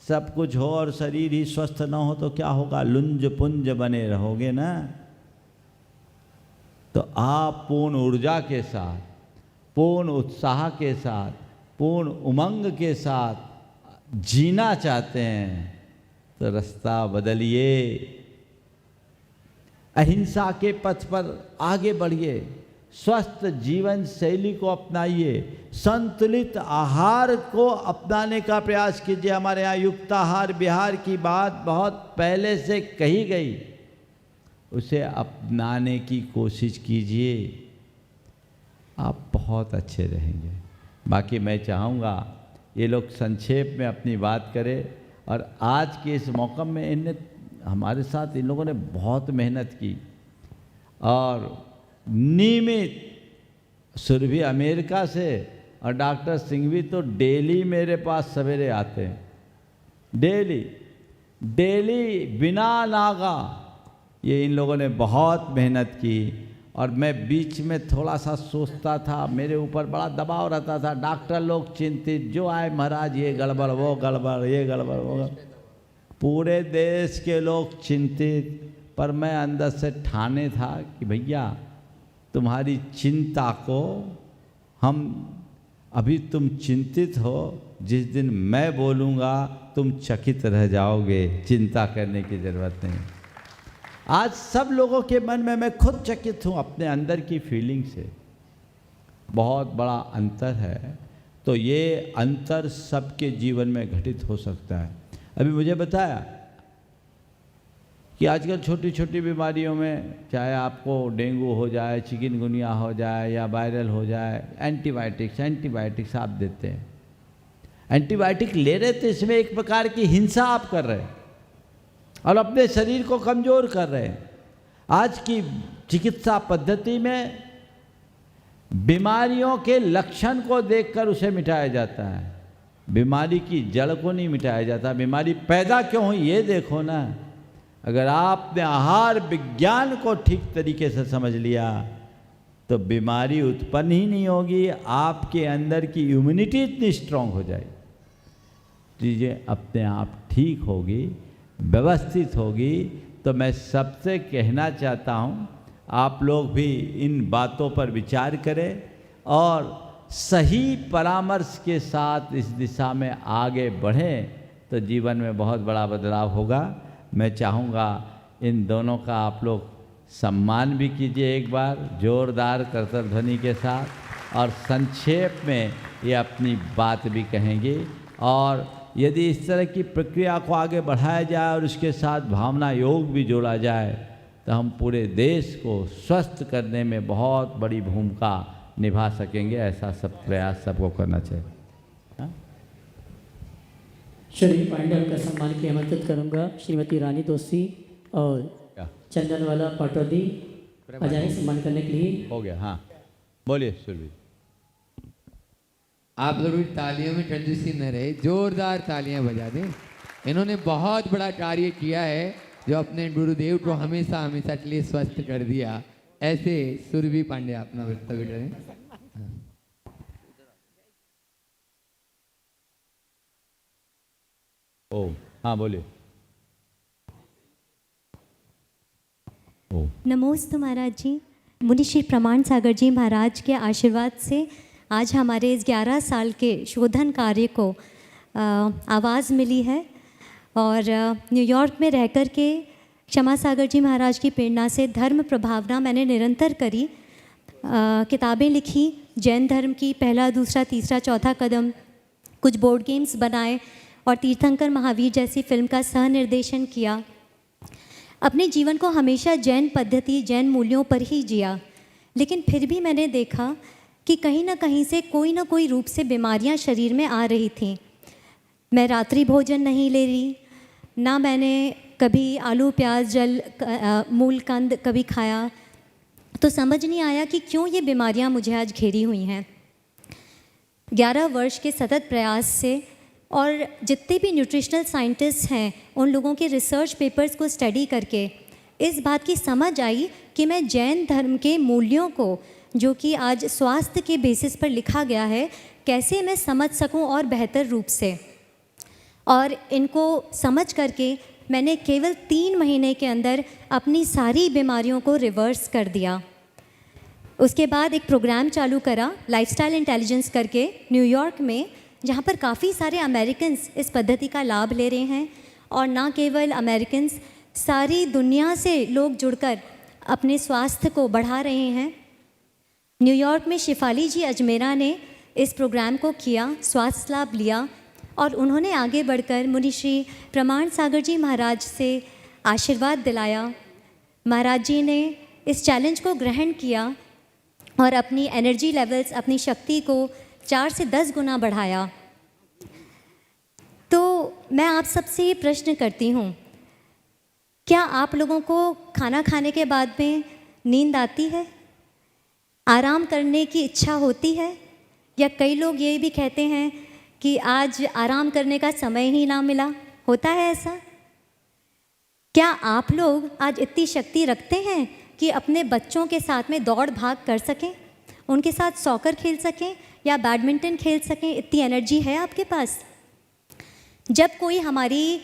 सब कुछ हो और शरीर ही स्वस्थ ना हो तो क्या होगा, लुंज पुंज बने रहोगे ना। तो आप पूर्ण ऊर्जा के साथ, पूर्ण उत्साह के साथ, पूर्ण उमंग के साथ जीना चाहते हैं तो रास्ता बदलिए, अहिंसा के पथ पर आगे बढ़िए, स्वस्थ जीवन शैली को अपनाइए, संतुलित आहार को अपनाने का प्रयास कीजिए। हमारे यहाँ युक्ताहार विहार की बात बहुत पहले से कही गई, उसे अपनाने की कोशिश कीजिए, आप बहुत अच्छे रहेंगे। बाकी मैं चाहूँगा ये लोग संक्षेप में अपनी बात करें। और आज के इस मौका में इनने हमारे साथ, इन लोगों ने बहुत मेहनत की और नियमित, सुरभि अमेरिका से और डॉक्टर सिंघवी तो डेली मेरे पास सवेरे आते हैं, डेली बिना नागा। ये इन लोगों ने बहुत मेहनत की और मैं बीच में थोड़ा सा सोचता था, मेरे ऊपर बड़ा दबाव रहता था, डॉक्टर लोग चिंतित, जो आए महाराज ये गड़बड़ वो गड़बड़, ये गड़बड़ वो गड़बड़, पूरे देश के लोग चिंतित। पर मैं अंदर से ठाने था कि भैया तुम्हारी चिंता को हम, अभी तुम चिंतित हो, जिस दिन मैं बोलूँगा तुम चकित रह जाओगे, चिंता करने की ज़रूरत नहीं। आज सब लोगों के मन में मैं खुद चकित हूँ अपने अंदर की फीलिंग से, बहुत बड़ा अंतर है। तो ये अंतर सबके जीवन में घटित हो सकता है। अभी मुझे बताया कि आजकल छोटी छोटी बीमारियों में, चाहे आपको डेंगू हो जाए, चिकनगुनिया हो जाए या वायरल हो जाए, एंटीबायोटिक्स आप देते हैं। एंटीबायोटिक ले रहे थे, इसमें एक प्रकार की हिंसा आप कर रहे हैं और अपने शरीर को कमज़ोर कर रहे हैं। आज की चिकित्सा पद्धति में बीमारियों के लक्षण को देखकर उसे मिटाया जाता है, बीमारी की जड़ को नहीं मिटाया जाता। बीमारी पैदा क्यों हुई ये देखो ना। अगर आपने आहार विज्ञान को ठीक तरीके से समझ लिया तो बीमारी उत्पन्न ही नहीं होगी, आपके अंदर की इम्यूनिटी इतनी स्ट्रांग हो जाएगी, चीज़ें अपने आप ठीक होगी, व्यवस्थित होगी। तो मैं सबसे कहना चाहता हूँ, आप लोग भी इन बातों पर विचार करें और सही परामर्श के साथ इस दिशा में आगे बढ़ें तो जीवन में बहुत बड़ा बदलाव होगा। मैं चाहूँगा इन दोनों का आप लोग सम्मान भी कीजिए एक बार जोरदार करतल ध्वनि के साथ, और संक्षेप में ये अपनी बात भी कहेंगे। और यदि इस तरह की प्रक्रिया को आगे बढ़ाया जाए और उसके साथ भावना योग भी जोड़ा जाए तो हम पूरे देश को स्वस्थ करने में बहुत बड़ी भूमिका निभा सकेंगे। ऐसा सब प्रयास सबको करना चाहिए। श्री पांडे का सम्मान के आमंत्रित करूंगा। श्रीमती रानी दोषी और चंदनवाला पाटौदी आ जाए सम्मान करने के लिए। हो गया। हाँ बोलिए सुरभि। आप जरूर तालियों में कंजूसी न रहे, जोरदार तालियां बजा दें। इन्होंने बहुत बड़ा कार्य किया है जो अपने गुरुदेव को हमेशा हमेशा के लिए स्वस्थ कर दिया। ऐसे सुरभि पांडे अपना वक्तव्य करें। ओ हाँ बोलिए। ओम। नमोस्तु महाराज जी। मुनि श्री प्रमाण सागर जी महाराज के आशीर्वाद से आज हमारे इस 11 साल के शोधन कार्य को आवाज़ मिली है और न्यूयॉर्क में रह कर के क्षमा सागर जी महाराज की प्रेरणा से धर्म प्रभावना मैंने निरंतर करी, किताबें लिखी जैन धर्म की, पहला दूसरा तीसरा चौथा कदम, कुछ बोर्ड गेम्स बनाए और तीर्थंकर महावीर जैसी फिल्म का सह निर्देशन किया। अपने जीवन को हमेशा जैन पद्धति जैन मूल्यों पर ही जिया, लेकिन फिर भी मैंने देखा कि कहीं ना कहीं से कोई ना कोई रूप से बीमारियां शरीर में आ रही थीं। मैं रात्रि भोजन नहीं ले रही, ना मैंने कभी आलू प्याज जल मूल कंद कभी खाया, तो समझ नहीं आया कि क्यों ये बीमारियां मुझे आज घेरी हुई हैं। 11 वर्ष के सतत प्रयास से और जितने भी न्यूट्रिशनल साइंटिस्ट हैं उन लोगों के रिसर्च पेपर्स को स्टडी करके इस बात की समझ आई कि मैं जैन धर्म के मूल्यों को, जो कि आज स्वास्थ्य के बेसिस पर लिखा गया है, कैसे मैं समझ सकूं और बेहतर रूप से। और इनको समझ करके मैंने केवल 3 महीने के अंदर अपनी सारी बीमारियों को रिवर्स कर दिया। उसके बाद एक प्रोग्राम चालू करा लाइफस्टाइल इंटेलिजेंस करके न्यूयॉर्क में, जहाँ पर काफ़ी सारे अमेरिकन्स इस पद्धति का लाभ ले रहे हैं। और ना केवल अमेरिकन्स, सारी दुनिया से लोग जुड़कर अपने स्वास्थ्य को बढ़ा रहे हैं। न्यूयॉर्क में शिफाली जी अजमेरा ने इस प्रोग्राम को किया, स्वास्थ्य लाभ लिया और उन्होंने आगे बढ़कर मुनि श्री प्रमाण सागर जी महाराज से आशीर्वाद दिलाया। महाराज जी ने इस चैलेंज को ग्रहण किया और अपनी एनर्जी लेवल्स, अपनी शक्ति को 4 से 10 गुना बढ़ाया। तो मैं आप सबसे ये प्रश्न करती हूँ, क्या आप लोगों को खाना खाने के बाद में नींद आती है? आराम करने की इच्छा होती है? या कई लोग ये भी कहते हैं कि आज आराम करने का समय ही ना मिला, होता है ऐसा? क्या आप लोग आज इतनी शक्ति रखते हैं कि अपने बच्चों के साथ में दौड़ भाग कर सकें, उनके साथ सॉकर खेल सकें या बैडमिंटन खेल सकें? इतनी एनर्जी है आपके पास? जब कोई हमारी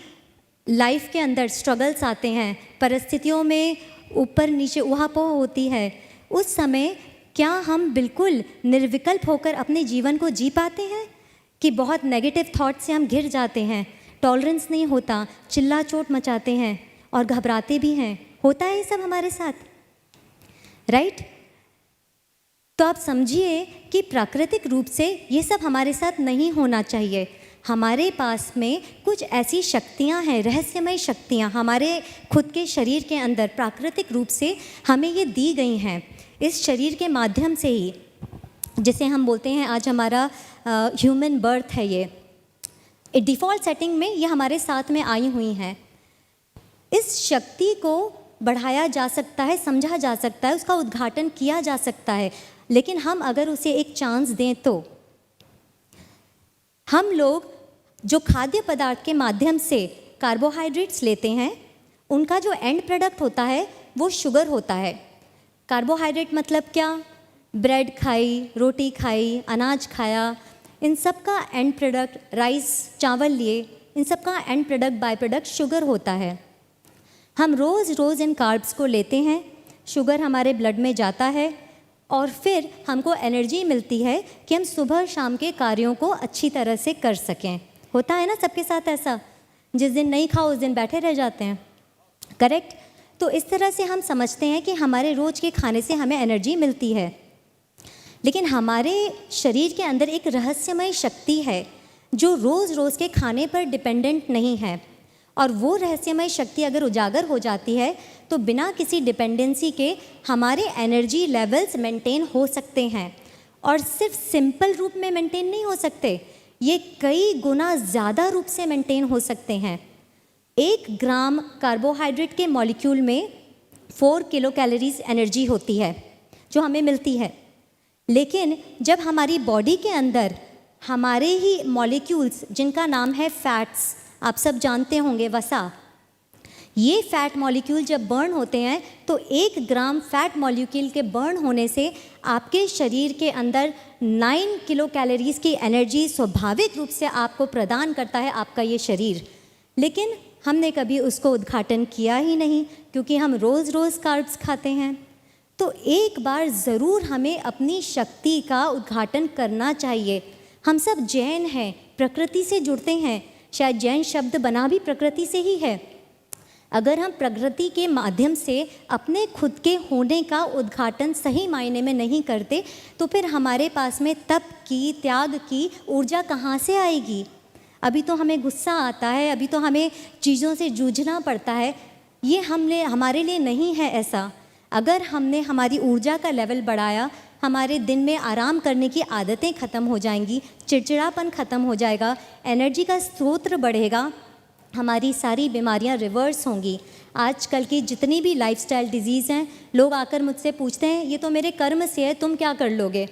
लाइफ के अंदर स्ट्रगल्स आते हैं, परिस्थितियों में ऊपर नीचे उहापोह होती है, उस समय क्या हम बिल्कुल निर्विकल्प होकर अपने जीवन को जी पाते हैं कि बहुत नेगेटिव थॉट से हम घिर जाते हैं, टॉलरेंस नहीं होता, चिल्ला चोट मचाते हैं और घबराते भी हैं? होता है ये सब हमारे साथ, राइट? तो आप समझिए कि प्राकृतिक रूप से ये सब हमारे साथ नहीं होना चाहिए। हमारे पास में कुछ ऐसी शक्तियाँ हैं, रहस्यमय शक्तियाँ हमारे खुद के शरीर के अंदर प्राकृतिक रूप से हमें ये दी गई हैं। इस शरीर के माध्यम से ही, जिसे हम बोलते हैं आज हमारा ह्यूमन बर्थ है, ये डिफ़ॉल्ट सेटिंग में ये हमारे साथ में आई हुई हैं। इस शक्ति को बढ़ाया जा सकता है, समझा जा सकता है, उसका उद्घाटन किया जा सकता है, लेकिन हम अगर उसे एक चांस दें तो। हम लोग जो खाद्य पदार्थ के माध्यम से कार्बोहाइड्रेट्स लेते हैं, उनका जो एंड प्रोडक्ट होता है वो शुगर होता है। कार्बोहाइड्रेट मतलब क्या? ब्रेड खाई, रोटी खाई, अनाज खाया, इन सब का एंड प्रोडक्ट, राइस चावल लिए, इन सब का and product, by product sugar होता है। हम रोज़ रोज़ इन कार्ब्स को लेते हैं, शुगर हमारे ब्लड में जाता है और फिर हमको एनर्जी मिलती है कि हम सुबह शाम के कार्यों को अच्छी तरह से कर सकें। होता है ना सबके साथ ऐसा? जिस दिन नहीं खाओ उस दिन बैठे रह जाते हैं, करेक्ट? तो इस तरह से हम समझते हैं कि हमारे रोज़ के खाने से हमें एनर्जी मिलती है, लेकिन हमारे शरीर के अंदर एक रहस्यमय शक्ति है जो रोज़ रोज़ के खाने पर डिपेंडेंट नहीं है। और वो रहस्यमय शक्ति अगर उजागर हो जाती है तो बिना किसी डिपेंडेंसी के हमारे एनर्जी लेवल्स मेंटेन हो सकते हैं। और सिर्फ सिंपल रूप में मेंटेन नहीं हो सकते, ये कई गुना ज़्यादा रूप से मेंटेन हो सकते हैं। 1 ग्राम कार्बोहाइड्रेट के मॉलिक्यूल में 4 किलो कैलोरीज एनर्जी होती है जो हमें मिलती है, लेकिन जब हमारी बॉडी के अंदर हमारे ही मॉलिक्यूल्स, जिनका नाम है फैट्स, आप सब जानते होंगे, वसा, ये फैट मॉलिक्यूल जब बर्न होते हैं तो 1 ग्राम फैट मॉलिक्यूल के बर्न होने से आपके शरीर के अंदर 9 किलो कैलोरीज की एनर्जी स्वाभाविक रूप से आपको प्रदान करता है आपका ये शरीर। लेकिन हमने कभी उसको उद्घाटन किया ही नहीं, क्योंकि हम रोज़ रोज़ कार्ब्स खाते हैं। तो एक बार ज़रूर हमें अपनी शक्ति का उद्घाटन करना चाहिए। हम सब जैन हैं, प्रकृति से जुड़ते हैं, शायद जैन शब्द बना भी प्रकृति से ही है। अगर हम प्रकृति के माध्यम से अपने खुद के होने का उद्घाटन सही मायने में नहीं करते, तो फिर हमारे पास में तप की, त्याग की ऊर्जा कहाँ से आएगी? अभी तो हमें गुस्सा आता है, अभी तो हमें चीज़ों से जूझना पड़ता है। ये हमारे लिए नहीं है ऐसा। अगर हमने हमारी ऊर्जा का लेवल बढ़ाया, हमारे दिन में आराम करने की आदतें ख़त्म हो जाएंगी, चिड़चिड़ापन ख़त्म हो जाएगा, एनर्जी का स्रोत बढ़ेगा, हमारी सारी बीमारियां रिवर्स होंगी। आजकल की जितनी भी लाइफस्टाइल डिजीज़ हैं, लोग आकर मुझसे पूछते हैं ये तो मेरे कर्म से है, तुम क्या कर लोगे?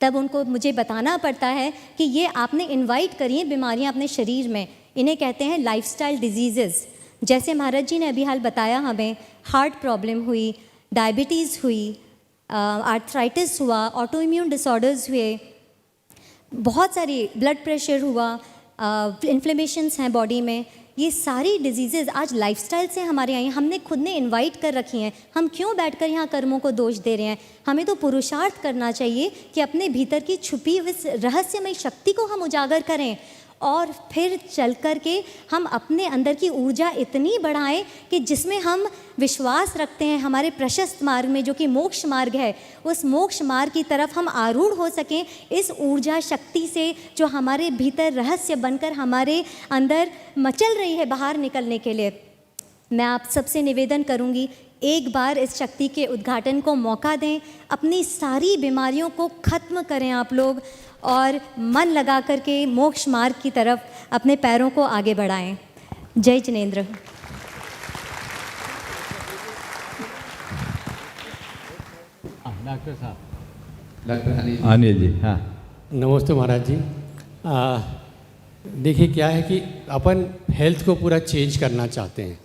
तब उनको मुझे बताना पड़ता है कि ये आपने इनवाइट करी हैं बीमारियां अपने शरीर में, इन्हें कहते हैं लाइफस्टाइल डिजीज़ेज़। जैसे महाराज जी ने अभी हाल बताया, हमें हार्ट प्रॉब्लम हुई, डायबिटीज़ हुई, आर्थराइटिस हुआ, ऑटो इम्यून डिसऑर्डर्स हुए, बहुत सारी ब्लड प्रेशर हुआ, इन्फ्लेमेशंस हैं बॉडी में। ये सारी डिजीज़ेज़ आज लाइफस्टाइल से हमारे यहाँ हमने खुद ने इनवाइट कर रखी हैं। हम क्यों बैठकर यहाँ कर्मों को दोष दे रहे हैं? हमें तो पुरुषार्थ करना चाहिए कि अपने भीतर की छुपी हुई रहस्यमय शक्ति को हम उजागर करें, और फिर चल कर के हम अपने अंदर की ऊर्जा इतनी बढ़ाएं कि जिसमें हम विश्वास रखते हैं हमारे प्रशस्त मार्ग में, जो कि मोक्ष मार्ग है, उस मोक्ष मार्ग की तरफ हम आरूढ़ हो सकें इस ऊर्जा शक्ति से जो हमारे भीतर रहस्य बनकर हमारे अंदर मचल रही है बाहर निकलने के लिए। मैं आप सबसे निवेदन करूंगी, एक बार इस शक्ति के उद्घाटन को मौका दें, अपनी सारी बीमारियों को ख़त्म करें आप लोग, और मन लगा करके मोक्ष मार्ग की तरफ अपने पैरों को आगे बढ़ाएं। जय जिनेंद्र। डॉक्टर साहब, डॉक्टर अनिल जी। हाँ, नमस्ते महाराज जी। देखिए क्या है कि अपन हेल्थ को पूरा चेंज करना चाहते हैं।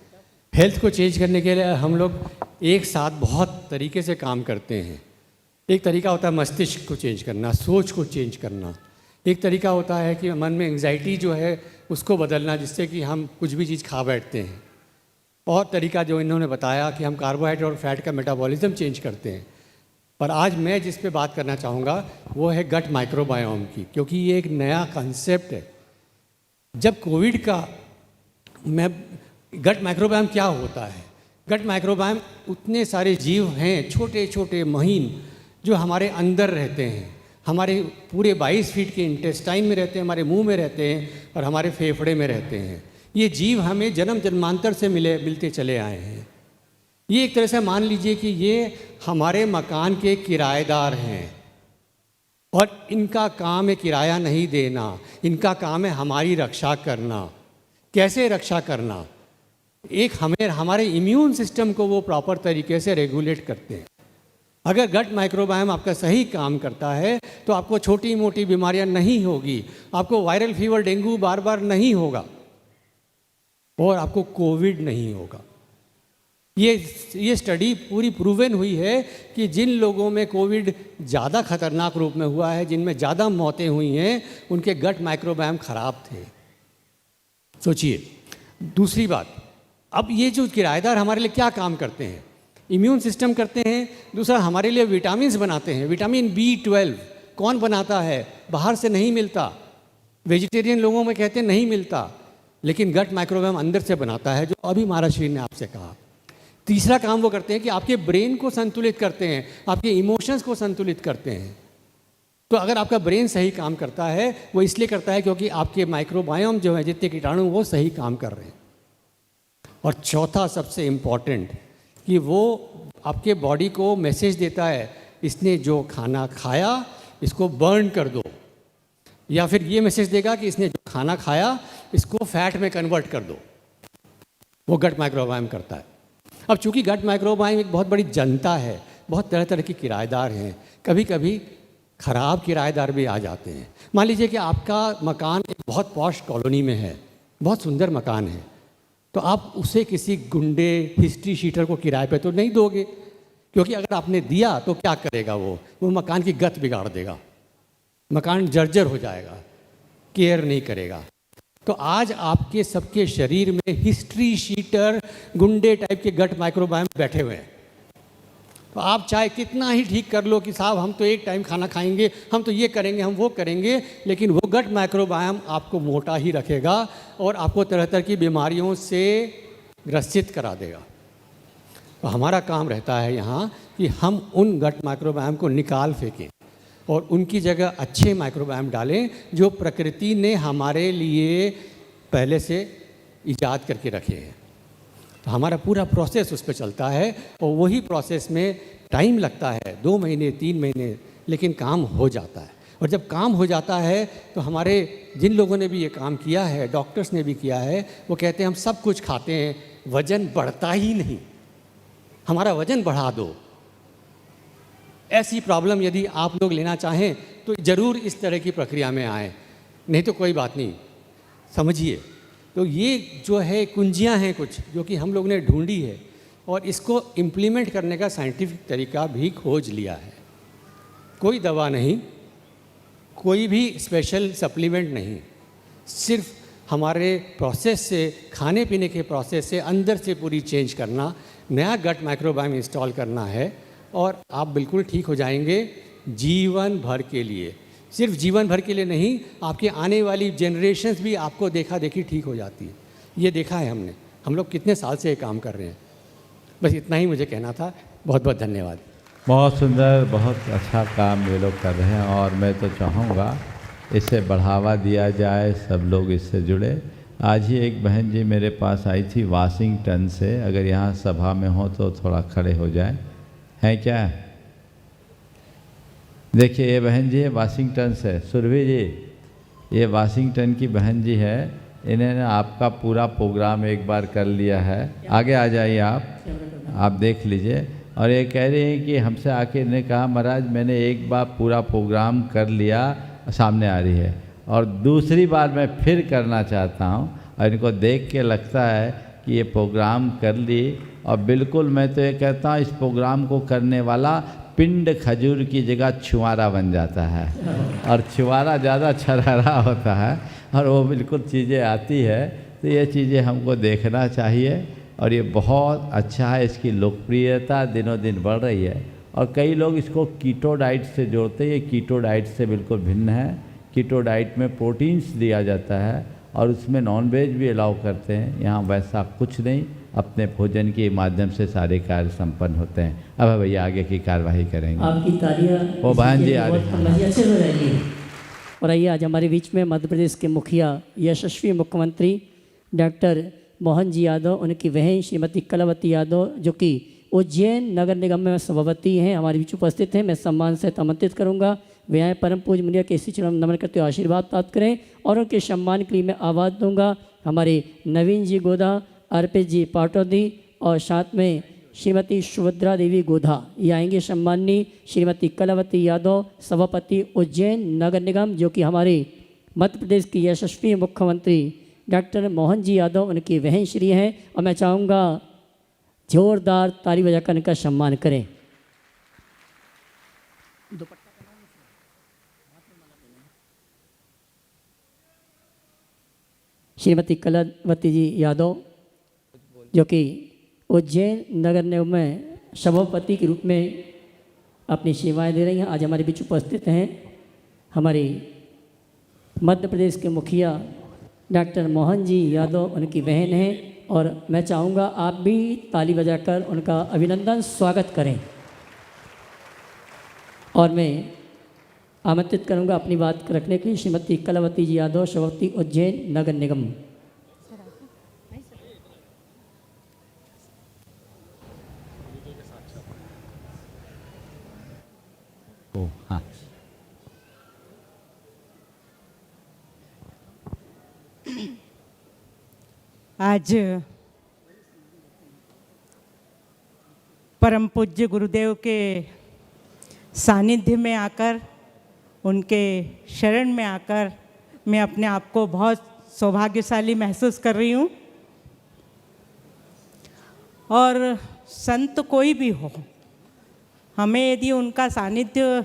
हेल्थ को चेंज करने के लिए हम लोग एक साथ बहुत तरीके से काम करते हैं। एक तरीका होता है मस्तिष्क को चेंज करना, सोच को चेंज करना। एक तरीका होता है कि मन में एंग्जाइटी जो है उसको बदलना, जिससे कि हम कुछ भी चीज़ खा बैठते हैं। और तरीका जो इन्होंने बताया कि हम कार्बोहाइड्रेट और फैट का मेटाबॉलिज्म चेंज करते हैं। पर आज मैं जिस पे बात करना चाहूँगा वो है गट माइक्रोबायोम की, क्योंकि ये एक नया कंसेप्ट है। जब कोविड का गट माइक्रोबायोम क्या होता है? गट माइक्रोबायोम उतने सारे जीव हैं, छोटे छोटे महीन, जो हमारे अंदर रहते हैं, हमारे पूरे 22 फीट के इंटेस्टाइन में रहते हैं, हमारे मुंह में रहते हैं और हमारे फेफड़े में रहते हैं। ये जीव हमें जन्म जन्मांतर से मिलते चले आए हैं। ये एक तरह से मान लीजिए कि ये हमारे मकान के किराएदार हैं, और इनका काम है किराया नहीं देना, इनका काम है हमारी रक्षा करना। कैसे रक्षा करना? एक हमारे इम्यून सिस्टम को वो प्रॉपर तरीके से रेगुलेट करते हैं। अगर गट माइक्रोबायोम आपका सही काम करता है तो आपको छोटी मोटी बीमारियां नहीं होगी, आपको वायरल फीवर, डेंगू बार बार नहीं होगा, और आपको कोविड नहीं होगा। ये स्टडी पूरी प्रूवन हुई है कि जिन लोगों में कोविड ज़्यादा खतरनाक रूप में हुआ है, जिनमें ज़्यादा मौतें हुई हैं, उनके गट माइक्रोबायोम खराब थे। सोचिए। दूसरी बात, अब ये जो किराएदार हमारे लिए क्या काम करते हैं? इम्यून सिस्टम करते हैं। दूसरा, हमारे लिए विटामिन्स बनाते हैं। विटामिन B12 कौन बनाता है? बाहर से नहीं मिलता। वेजिटेरियन लोगों में कहते हैं नहीं मिलता, लेकिन गट माइक्रोबायोम अंदर से बनाता है, जो अभी महाराज श्री ने आपसे कहा। तीसरा काम वो करते हैं कि आपके ब्रेन को संतुलित करते हैं, आपके इमोशंस को संतुलित करते हैं। तो अगर आपका ब्रेन सही काम करता है, वो इसलिए करता है क्योंकि आपके माइक्रोबायोम जो है, जितने कीटाणु, वो सही काम कर रहे हैं। और चौथा सबसे इम्पॉर्टेंट, कि वो आपके बॉडी को मैसेज देता है, इसने जो खाना खाया इसको बर्न कर दो, या फिर ये मैसेज देगा कि इसने जो खाना खाया इसको फैट में कन्वर्ट कर दो। वो गट माइक्रोबायोम करता है। अब चूंकि गट माइक्रोबायोम एक बहुत बड़ी जनता है, बहुत तरह तरह के किराएदार हैं, कभी कभी ख़राब किराएदार भी आ जाते हैं। मान लीजिए कि आपका मकान एक बहुत पॉश कॉलोनी में है, बहुत सुंदर मकान है, तो आप उसे किसी गुंडे, हिस्ट्री शीटर को किराए पे तो नहीं दोगे, क्योंकि अगर आपने दिया तो क्या करेगा? वो मकान की गत बिगाड़ देगा, मकान जर्जर हो जाएगा, केयर नहीं करेगा। तो आज आपके सबके शरीर में हिस्ट्री शीटर गुंडे टाइप के गट माइक्रोबायोम बैठे हुए हैं। तो आप चाहे कितना ही ठीक कर लो कि साहब हम तो एक टाइम खाना खाएंगे, हम तो ये करेंगे, हम वो करेंगे, लेकिन वो गट माइक्रोबायोम आपको मोटा ही रखेगा और आपको तरह तरह की बीमारियों से ग्रसित करा देगा। तो हमारा काम रहता है यहाँ कि हम उन गट माइक्रोबायोम को निकाल फेंकें और उनकी जगह अच्छे माइक्रोबायोम डालें जो प्रकृति ने हमारे लिए पहले से ईजाद करके रखे हैं। तो हमारा पूरा प्रोसेस उस पर चलता है और वही प्रोसेस में टाइम लगता है, 2 महीने 3 महीने, लेकिन काम हो जाता है। और जब काम हो जाता है तो हमारे जिन लोगों ने भी ये काम किया है, डॉक्टर्स ने भी किया है, वो कहते हैं हम सब कुछ खाते हैं, वज़न बढ़ता ही नहीं, हमारा वज़न बढ़ा दो। ऐसी प्रॉब्लम यदि आप लोग लेना चाहें तो ज़रूर इस तरह की प्रक्रिया में आएँ, नहीं तो कोई बात नहीं, समझिए। तो ये जो है कुंजियाँ हैं कुछ जो कि हम लोग ने ढूंढी है और इसको इम्प्लीमेंट करने का साइंटिफिक तरीका भी खोज लिया है। कोई दवा नहीं, कोई भी स्पेशल सप्लीमेंट नहीं, सिर्फ हमारे प्रोसेस से, खाने पीने के प्रोसेस से अंदर से पूरी चेंज करना, नया गट माइक्रोबायोम इंस्टॉल करना है और आप बिल्कुल ठीक हो जाएंगे जीवन भर के लिए। सिर्फ जीवन भर के लिए नहीं, आपके आने वाली जनरेशन्स भी आपको देखा देखी ठीक हो जाती है। ये देखा है हमने, हम लोग कितने साल से ये काम कर रहे हैं। बस इतना ही मुझे कहना था। बहुत बहुत धन्यवाद। बहुत सुंदर, बहुत अच्छा काम ये लोग कर रहे हैं और मैं तो चाहूँगा इसे बढ़ावा दिया जाए, सब लोग इससे जुड़े। आज ही एक बहन जी मेरे पास आई थी वाशिंगटन से, अगर यहाँ सभा में हो तो थोड़ा खड़े हो जाएं। हैं क्या? देखिए ये बहन जी है वाशिंगटन से, सुरभि जी, ये वाशिंगटन की बहन जी है। इन्होंने आपका पूरा प्रोग्राम एक बार कर लिया है। आगे आ जाइए आप देख लीजिए। और ये कह रही हैं कि हमसे आके इन्होंने कहा महाराज मैंने एक बार पूरा प्रोग्राम कर लिया, सामने आ रही है, और दूसरी बार मैं फिर करना चाहता हूँ। और इनको देख के लगता है कि ये प्रोग्राम कर ली, और बिल्कुल मैं तो ये कहता हूँ इस प्रोग्राम को करने वाला पिंड खजूर की जगह छुआरा बन जाता है, और छुआरा ज़्यादा छरहरा होता है और वो बिल्कुल चीज़ें आती है। तो ये चीज़ें हमको देखना चाहिए और ये बहुत अच्छा है। इसकी लोकप्रियता दिनों दिन बढ़ रही है और कई लोग इसको कीटो डाइट से जोड़ते हैं। ये कीटो डाइट से बिल्कुल भिन्न है। कीटो डाइट में प्रोटीन्स दिया जाता है और उसमें नॉनवेज भी अलाउ करते हैं। यहाँ वैसा कुछ नहीं, अपने भोजन के माध्यम से सारे कार्य संपन्न होते हैं। अब भैया आगे की कार्यवाही करेंगे। आपकी तालियां वो बहन जी आ रही अच्छे हो जाएगी। और आइए आज हमारे बीच में मध्य प्रदेश के मुखिया, यशस्वी मुख्यमंत्री डॉक्टर मोहन जी यादव, उनकी बहन श्रीमती कलावती यादव, जो कि उज्जैन नगर निगम में सभापति हैं, हमारे बीच उपस्थित हैं। मैं सम्मान से आमंत्रित करूंगा। वे आए परम पूज्य मुनिया के इसी चरण नमन करते हुए आशीर्वाद प्राप्त करें और उनके सम्मान के लिए मैं आवाज़ दूंगा। हमारे नवीन जी गोदा, अर्पित जी पाटौदी और साथ में श्रीमती सुभद्रा देवी गोधा, ये आएंगे। सम्माननीय श्रीमती कलावती यादव, सभापति उज्जैन नगर निगम, जो कि हमारे मध्य प्रदेश की यशस्वी मुख्यमंत्री डॉक्टर मोहन जी यादव उनकी बहन श्री हैं। और मैं चाहूँगा जोरदार ताली बजाकर इनका सम्मान करें। श्रीमती कलावती जी यादव, जो कि उज्जैन नगर निगम में सभापति के रूप में अपनी सेवाएं दे रही हैं, आज हमारे बीच उपस्थित हैं। हमारे मध्य प्रदेश के मुखिया डॉक्टर मोहन जी यादव उनकी बहन हैं और मैं चाहूँगा आप भी ताली बजाकर उनका अभिनंदन स्वागत करें। और मैं आमंत्रित करूँगा अपनी बात रखने के लिए श्रीमती कलावती जी यादव, सभापति उज्जैन नगर निगम। हाँ। आज परम पूज्य गुरुदेव के सानिध्य में आकर, उनके शरण में आकर मैं अपने आप को बहुत सौभाग्यशाली महसूस कर रही हूँ। और संत कोई भी हो, हमें यदि उनका सानिध्य,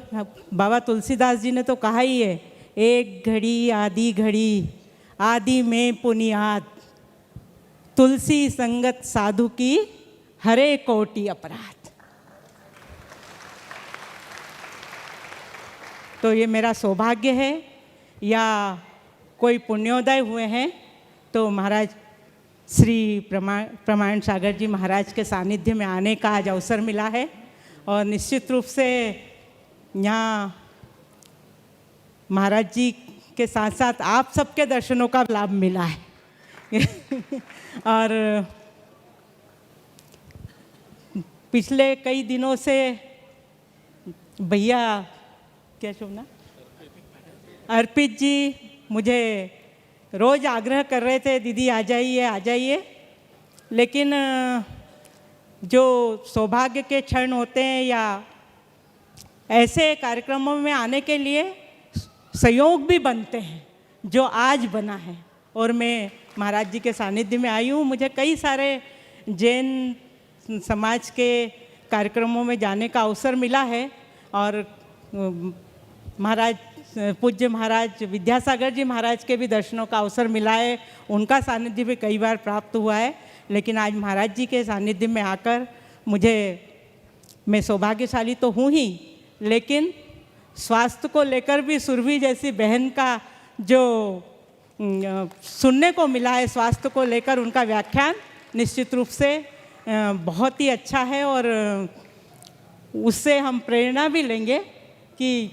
बाबा तुलसीदास जी ने तो कहा ही है, एक घड़ी आधी घड़ी आदि में पुनियाद, तुलसी संगत साधु की हरे कोटि अपराध। तो ये मेरा सौभाग्य है या कोई पुण्योदय हुए हैं तो महाराज श्री प्रमाण सागर जी महाराज के सानिध्य में आने का आज अवसर मिला है। और निश्चित रूप से यहाँ महाराज जी के साथ साथ आप सबके दर्शनों का लाभ मिला है। और पिछले कई दिनों से भैया क्या शुभना अर्पित जी मुझे रोज़ आग्रह कर रहे थे, दीदी आ जाइए आ जाइए, लेकिन जो सौभाग्य के क्षण होते हैं या ऐसे कार्यक्रमों में आने के लिए संयोग भी बनते हैं जो आज बना है। और मैं महाराज जी के सानिध्य में आई हूँ। मुझे कई सारे जैन समाज के कार्यक्रमों में जाने का अवसर मिला है और महाराज पूज्य महाराज विद्यासागर जी महाराज के भी दर्शनों का अवसर मिला है, उनका सानिध्य भी कई बार प्राप्त हुआ है। लेकिन आज महाराज जी के सानिध्य में आकर मैं सौभाग्यशाली तो हूँ ही, लेकिन स्वास्थ्य को लेकर भी सुरभि जैसी बहन का जो सुनने को मिला है, स्वास्थ्य को लेकर उनका व्याख्यान निश्चित रूप से बहुत ही अच्छा है और उससे हम प्रेरणा भी लेंगे कि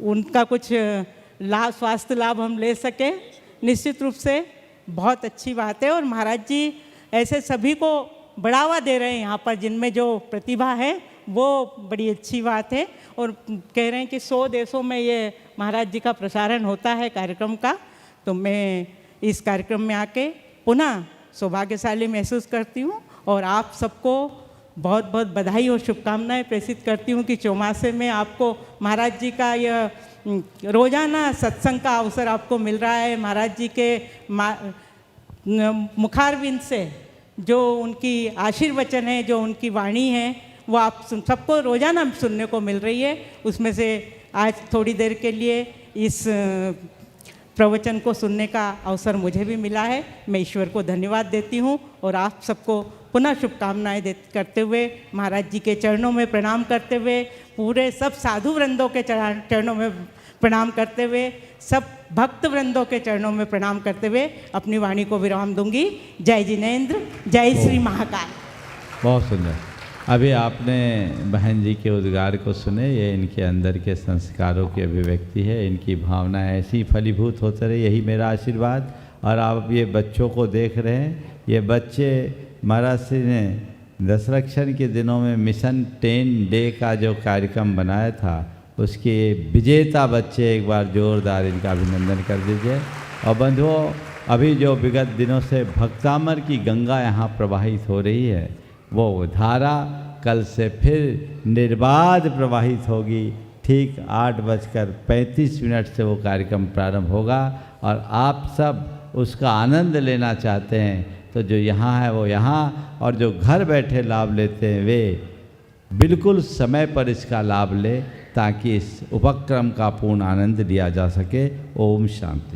उनका कुछ लाभ, स्वास्थ्य लाभ हम ले सकें। निश्चित रूप से बहुत अच्छी बात है और महाराज जी ऐसे सभी को बढ़ावा दे रहे हैं यहाँ पर, जिनमें जो प्रतिभा है वो बड़ी अच्छी बात है। और कह रहे हैं कि 100 देशों में ये महाराज जी का प्रसारण होता है कार्यक्रम का, तो मैं इस कार्यक्रम में आके पुनः सौभाग्यशाली महसूस करती हूँ और आप सबको बहुत बहुत बधाई और शुभकामनाएं प्रेषित करती हूँ कि चौमासे में आपको महाराज जी का यह रोज़ाना सत्संग का अवसर आपको मिल रहा है। महाराज जी के मुखारविंद से जो उनकी आशीर्वचन है, जो उनकी वाणी है, वो आप सबको रोज़ाना सुनने को मिल रही है। उसमें से आज थोड़ी देर के लिए इस प्रवचन को सुनने का अवसर मुझे भी मिला है। मैं ईश्वर को धन्यवाद देती हूँ और आप सबको पुनः शुभकामनाएं करते हुए, महाराज जी के चरणों में प्रणाम करते हुए, पूरे सब साधु वृंदों के चरणों में प्रणाम करते हुए, सब भक्त वृंदों के चरणों में प्रणाम करते हुए अपनी वाणी को विराम दूंगी। जय जिनेंद्र, जय श्री महाकाल। बहुत सुंदर। अभी आपने बहन जी के उद्गार को सुने, ये इनके अंदर के संस्कारों की अभिव्यक्ति है। इनकी भावना ऐसी फलीभूत होते रहे, यही मेरा आशीर्वाद। और आप ये बच्चों को देख रहे हैं, ये बच्चे महाराज श्री ने दशरक्षण के दिनों में मिशन 10 डे का जो कार्यक्रम बनाया था, उसके विजेता बच्चे, एक बार जोरदार इनका अभिनंदन कर दीजिए। और बंधुओं, अभी जो विगत दिनों से भक्तामर की गंगा यहाँ प्रवाहित हो रही है, वो धारा कल से फिर निर्बाध प्रवाहित होगी। ठीक 8:35 से वो कार्यक्रम प्रारंभ होगा और आप सब उसका आनंद लेना चाहते हैं तो जो यहाँ है वो यहाँ, और जो घर बैठे लाभ लेते हैं वे बिल्कुल समय पर इसका लाभ लें ताकि इस उपक्रम का पूर्ण आनंद लिया जा सके। ओम शांति।